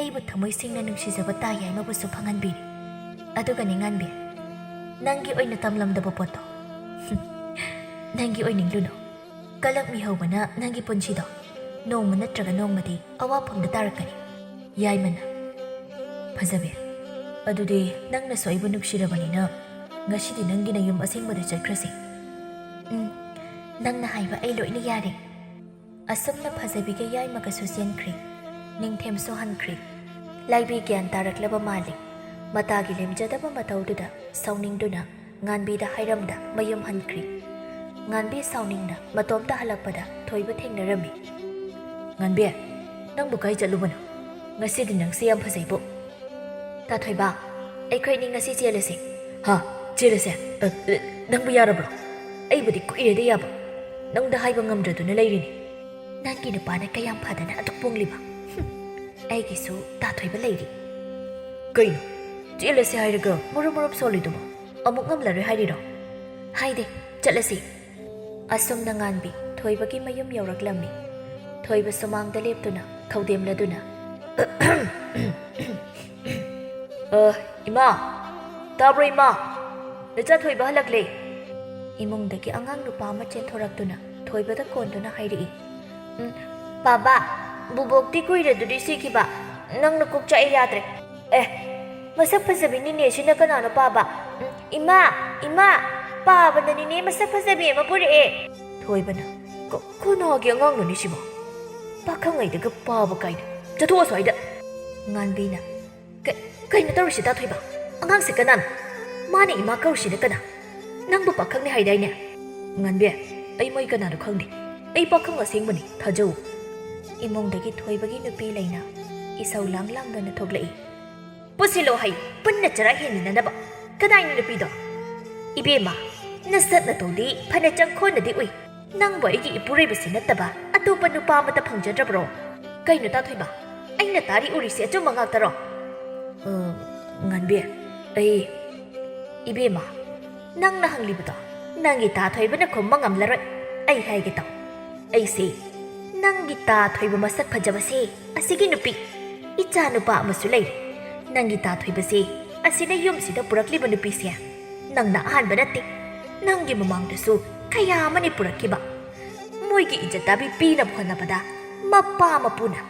aibu thamoi singna nungsijaba ta yaimabu su phanganbiri aduga ni nganbe nangi oina tamlamdaba poto nangi oiningluno ꯀꯂꯛꯃꯤꯍꯧꯕꯅ ꯅꯪꯒꯤ ꯄꯨꯟꯁꯤꯗꯣ ꯅꯣꯡꯃ ꯅꯠꯇ꯭ꯔꯒ ꯅꯣꯡꯃꯗꯤ ꯑꯋꯥꯐꯝꯗ ꯇꯥꯔꯛꯀꯅꯤ. ꯌꯥꯏꯃꯅ ꯐꯖꯕꯤ, ꯑꯗꯨꯗꯤ ꯅꯪꯅꯁꯨ ꯑꯩꯕꯨ ꯅꯨꯡꯁꯤꯔꯕꯅꯤꯅ ꯉꯁꯤꯗꯤ ꯅꯪꯒꯤ ꯅꯌꯨꯝ ꯑꯁꯦꯡꯕꯗ ꯆꯠꯈ꯭ꯔꯁꯤ. ꯅꯪꯅ ꯍꯥꯏꯕ ꯑꯩ ꯂꯣꯏꯅ ꯌꯥꯔꯦ. ꯑꯁꯨꯝꯅ ꯐꯖꯕꯤꯒ ꯌꯥꯏꯃꯒꯁꯨ ꯆꯦꯟꯈ꯭ꯔꯤ. ꯅꯤꯡꯊꯦꯝꯁꯨ ꯍꯟꯈ꯭ꯔꯤ. ꯂꯥꯏꯕꯤ ꯒ꯭ꯌꯥꯟ ꯇꯥꯔꯛꯂꯕ ꯃꯥꯜꯂꯤ. ꯃꯇꯥꯒꯤ ꯂꯦꯝꯖꯗꯕ ꯃꯇꯧꯗꯨꯗ ꯁꯥꯎꯅꯤꯡꯗꯨꯅ ꯉꯥꯟꯕꯤꯗ ꯍꯥꯏꯔꯝꯗ ꯃꯌꯨꯝ ꯍꯟꯈ꯭ꯔꯤ. ꯉꯥꯟꯕꯤ ꯁꯥꯎꯅꯤꯡꯅ ꯃꯇꯣꯝꯇ ꯍꯜꯂꯛꯄꯗ ꯊꯣꯏꯕ ꯊꯦꯡꯅꯔꯝꯃꯤ. ꯉꯥꯟꯕꯤ, ꯅꯪꯕꯨ ꯀꯥꯏ ꯆꯠꯂꯨꯕꯅꯣ? ꯉꯁꯤꯗꯤ ꯅꯪꯁꯦ ꯌꯥꯝ ꯐꯖꯩꯕꯣ. ꯇꯥꯊꯣꯏꯕ, ꯑꯩꯈꯣꯏꯅꯤ ꯉꯁꯤ ꯆꯦꯜꯂꯁꯤ. ꯍꯥ, ꯆꯦꯜꯂꯁꯦ? ꯅꯪꯕꯨ ꯌꯥꯔꯕ꯭ꯔꯣ? ꯑꯩꯕꯨꯗꯤ ꯀꯨꯏꯔꯦꯗ ꯌꯥꯕ. ꯅꯪꯗ ꯍꯥꯏꯕ ꯉꯝꯗ꯭ꯔꯗꯨꯅ ꯂꯩꯔꯤꯅꯤ. ꯅꯪꯒꯤ ꯅꯨꯄꯥꯅ ꯀꯌꯥꯝ ꯐꯗꯅ ꯑꯗꯨꯛ ꯄꯣꯡꯂꯤꯕ. ꯑꯩꯒꯤꯁꯨ ꯇꯥꯊꯣꯏꯕ ꯂꯩꯔꯤ. ꯀꯩꯅꯣ ꯆꯦꯜꯂꯁꯤ ꯍꯥꯏꯔꯒ ꯃꯔꯨꯝ ꯁꯣꯜꯂꯤꯗꯨꯕꯣ? ꯑꯃꯨꯛ ꯉꯝꯂꯔꯣꯏ ꯍꯥꯏꯔꯤꯔꯣ? ꯍꯥꯏꯗꯦ, ꯆꯠꯂꯁꯤ. ꯑꯁꯨꯝꯅ ꯉꯥꯟꯕꯤ ꯊꯣꯏꯕꯒꯤ ꯃꯌꯨꯝ ꯌꯧꯔꯛꯂꯝꯃꯤ. ꯊꯣꯏꯕ ꯁꯨꯃꯥꯡꯗ ꯂꯦꯞꯇꯨꯅ ꯈꯧꯗꯦꯝꯂꯗꯨꯅ ꯏꯃꯥ, ꯇꯥꯕ꯭ꯔꯣ ꯏꯃꯥ? ꯅꯆꯥ ꯊꯣꯏꯕ ꯍꯜꯂꯛꯂꯦ. ꯏꯃꯨꯡꯗꯒꯤ ꯑꯉꯥꯡ ꯅꯨꯄꯥ ꯑꯃ ꯆꯦꯟꯊꯣꯔꯛꯇꯨꯅ ꯊꯣꯏꯕꯗ ꯀꯣꯟꯗꯨꯅ ꯍꯥꯏꯔꯛꯏ. ꯕꯥꯕꯥ, ꯕꯨꯕꯣꯛꯇꯤ ꯀꯨꯏꯔꯦꯗꯨꯗꯤ ꯁꯤꯈꯤꯕ. ꯅꯪꯅ ꯀꯣꯛ ꯆꯥꯛꯑꯦ ꯌꯥꯗ꯭ꯔꯦ. ꯃꯁꯛ ꯐꯖꯕꯤ ꯅꯤꯅꯦꯁꯤꯅ ꯀꯅꯥꯅꯣ ꯄꯥꯕ? ꯏꯃꯥ, ꯄꯥꯕꯅ ꯅꯤꯅꯦ ꯃꯁꯛ ꯐꯖꯕꯤ ꯑꯃ ꯄꯨꯔꯛꯑꯦ. ꯊꯣꯏꯕꯅ ꯀꯅꯥꯒꯤ ꯑꯉꯥꯡꯅꯣꯅꯤ ꯁꯤꯕꯣ? ꯄꯥꯈꯪꯉꯩꯗꯒ ꯄꯥꯕ ꯀꯥꯏꯅ. ꯆꯠꯊꯣꯛꯑ ꯁ꯭ꯋꯥꯏꯗ. ꯉꯥꯟꯕꯤꯅ ꯀꯩꯅꯣ ꯇꯧꯔꯤꯁꯤ ꯇꯥꯊꯣꯏꯕ? ꯑꯉꯥꯡꯁꯦ ꯀꯅꯥꯅꯣ? ꯃꯥꯅ ꯏꯃꯥ ꯀꯧꯔꯤꯁꯤꯅ ꯀꯅꯥ? ꯅꯪꯕꯨ ꯄꯥꯈꯪꯅꯤ ꯍꯥꯏꯗꯥꯏꯅꯦ? ꯉꯥꯟꯕꯤ, ꯑꯩ ꯃꯣꯏ ꯀꯅꯥꯅꯣ ꯈꯪꯗꯦ. ꯑꯩ ꯄꯥꯈꯪ ꯑꯁꯦꯡꯕꯅꯤ, ꯊꯥꯖꯧ. ꯏꯃꯨꯡꯗꯒꯤ ꯊꯣꯏꯕꯒꯤ ꯅꯨꯄꯤ ꯂꯩꯅ ꯏꯁꯧ ꯂꯥꯡꯗꯅ ꯊꯣꯛꯂꯛꯏ. ꯄꯨꯁꯤꯜꯂꯣ ꯍꯩ, ꯄꯨꯟꯅ ꯆꯔꯥ ꯍꯦꯟꯃꯤꯟꯅꯅꯕ. ꯀꯗꯥꯏꯅ ꯅꯨꯄꯤꯗꯣ? ꯏꯕꯦꯝꯃ, ꯅꯁꯛ ꯅꯇꯧꯗꯤ ꯐꯅ ꯆꯪꯈꯣꯟꯅꯗꯤ ꯎꯏ. ꯅꯪꯕꯨ ꯑꯩꯒꯤ ꯏꯄꯨꯔꯣꯏꯕꯁꯤ ꯅꯠꯇꯕ ꯑꯇꯣꯞꯄ ꯅꯨꯄꯥ ꯑꯃꯇ ꯐꯪꯖꯗ꯭ꯔꯕ꯭ꯔꯣ? ꯀꯩꯅꯣ ꯇꯥꯊꯣꯏꯕ? ꯑꯩꯅ ꯇꯥꯔꯤ ꯎꯔꯤꯁꯤ ꯑꯆꯨꯝꯕ ꯉꯥꯛꯇꯔꯣ? ꯉꯥꯟꯕꯤ, ꯏꯕꯦꯝꯃ, ꯅꯪꯅ ꯍꯪꯂꯤꯕꯗꯣ ꯅꯪꯒꯤ ꯇꯥꯊꯣꯏꯕꯅ ꯈꯨꯝꯕ ꯉꯝꯂꯔꯣꯏ. ꯑꯩ ꯍꯥꯏꯒꯦ ꯇꯥꯎ. ꯑꯩꯁꯦ ꯅꯪꯒꯤ ꯇꯥꯊꯣꯏꯕ ꯃꯁꯛ ꯐꯖꯕꯁꯦ ꯑꯁꯤꯒꯤ ꯅꯨꯄꯤ, ꯏꯆꯥ ꯅꯨꯄꯥ ꯑꯃꯁꯨ ꯂꯩꯔꯦ. ꯅꯪꯒꯤ ꯇꯥꯊꯣꯏꯕꯁꯦ ꯑꯁꯤꯅ ꯌꯨꯝꯁꯤꯗ ꯄꯨꯔꯛꯂꯤꯕ ꯅꯨꯄꯤꯁꯦ ꯅꯪꯅ ꯑꯍꯥꯟꯕ ꯅꯠꯇꯦ. ꯅꯪꯒꯤ ꯃꯃꯥꯡꯗꯁꯨ ꯀꯌా ꯑꯃꯅꯤ ꯄꯨꯔꯛꯈꯤꯕ. ꯃꯣꯏꯒꯤ ꯏꯖꯠꯇꯥꯕꯤ ꯄꯤꯅꯕ ꯍꯣꯠꯅꯕꯗ ꯃꯄꯥ ꯃꯄꯨꯅ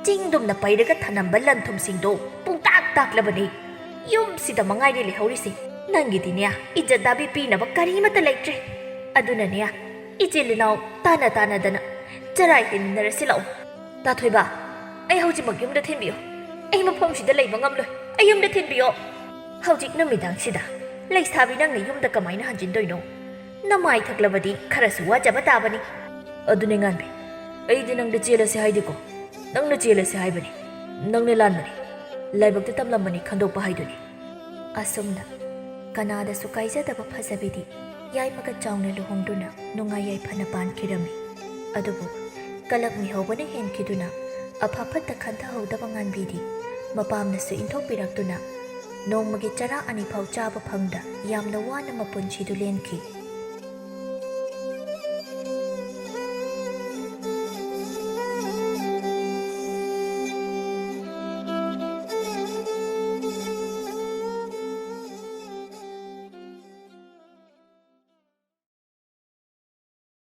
ꯆꯤꯡꯗꯨꯝꯅ ꯄꯩꯔꯒ ꯊꯅꯝꯕ ꯂꯟꯊꯨꯝꯁꯤꯡꯗꯣ ꯄꯨꯡꯇꯥꯛ ꯇꯥꯛꯂꯕꯅꯤ. ꯌꯨꯝꯁꯤꯗ ꯃꯉꯥꯏꯔꯦ ꯂꯩꯍꯧꯔꯤꯁꯦ. ꯅꯪꯒꯤꯗꯤꯅꯦ ꯏꯖꯠꯇꯥꯕꯤ ꯄꯤꯅꯕ ꯀꯔꯤꯃꯠꯇ ꯂꯩꯇ꯭ꯔꯦ. ꯑꯗꯨꯅꯅꯦ ꯏꯆꯤꯜ ꯏꯅꯥꯎ ꯇꯥꯟꯅꯗꯅ ꯆꯔꯥ ꯍꯦꯟꯃꯤꯟꯅꯔꯁꯤ ꯂꯥꯛꯑꯣ. ꯇꯥꯊꯣꯏꯕ, ꯑꯩ ꯍꯧꯖꯤꯛꯃꯛ ꯌꯨꯝꯗ ꯊꯤꯟꯕꯤꯌꯣ. ꯑꯩ ꯃꯐꯝꯁꯤꯗ ꯂꯩꯕ ꯉꯝꯂꯣꯏ. ꯑꯩ ꯌꯨꯝꯗ ꯊꯤꯟꯕꯤꯌꯣ. ꯍꯧꯖꯤꯛ ꯅꯨꯃꯤꯗꯥꯡꯁꯤꯗ ꯂꯩꯁꯥꯕꯤ ꯅꯪꯅ ꯌꯨꯝꯗ ꯀꯃꯥꯏꯅ ꯍꯟꯖꯤꯟꯗꯣꯏꯅꯣ? ꯅꯃꯥꯏ ꯊꯛꯂꯕꯗꯤ ꯈꯔꯁꯨ ꯋꯥꯖꯕ ꯇꯥꯕꯅꯤ. ꯑꯗꯨꯅꯦ ꯉꯥꯟꯕꯤ, ꯑꯩꯗꯤ ꯅꯪꯗ ꯆꯦꯜꯂꯁꯤ ꯍꯥꯏꯗꯦꯀꯣ. ꯅꯪꯅ ꯆꯦꯜꯂꯁꯤ ꯍꯥꯏꯕꯅꯤ. ꯅꯪꯅ ꯂꯥꯟꯕꯅꯤ. ꯂꯥꯏꯕꯛꯇ ꯇꯝꯂꯝꯕꯅꯤ ꯈꯟꯗꯣꯛꯄ ꯍꯥꯏꯗꯨꯅꯤ. ꯑꯁꯨꯝꯅ ꯀꯅꯥꯗꯁꯨ ꯀꯥꯏꯖꯗꯕ ꯐꯖꯕꯤꯗꯤ ꯌꯥꯏꯃꯒ ꯆꯥꯎꯅ ꯂꯨꯍꯣꯡꯗꯨꯅ ꯅꯨꯡꯉꯥꯏ ꯌꯥꯏꯐꯅ ꯄꯥꯟꯈꯤꯔꯝꯃꯤ. ꯑꯗꯨꯕꯨ ꯀꯂꯛꯃꯤꯍꯧꯕꯅ ꯍꯦꯟꯈꯤꯗꯨꯅ ꯑꯐ ꯐꯠꯇ ꯈꯟꯊꯍꯧꯗꯕ ꯉꯥꯟꯕꯤꯗꯤ ꯃꯄꯥꯝꯅꯁꯨ ꯏꯟꯊꯣꯛꯄꯤꯔꯛꯇꯨꯅ ꯅꯣꯡꯃꯒꯤ ꯆꯔꯥ 2 ꯐꯥꯎ ꯆꯥꯕ ꯐꯪꯗ ꯌꯥꯝꯅ ꯋꯥꯅ ꯃꯄꯨꯟꯁꯤꯗꯨ ꯂꯦꯟꯈꯤ꯫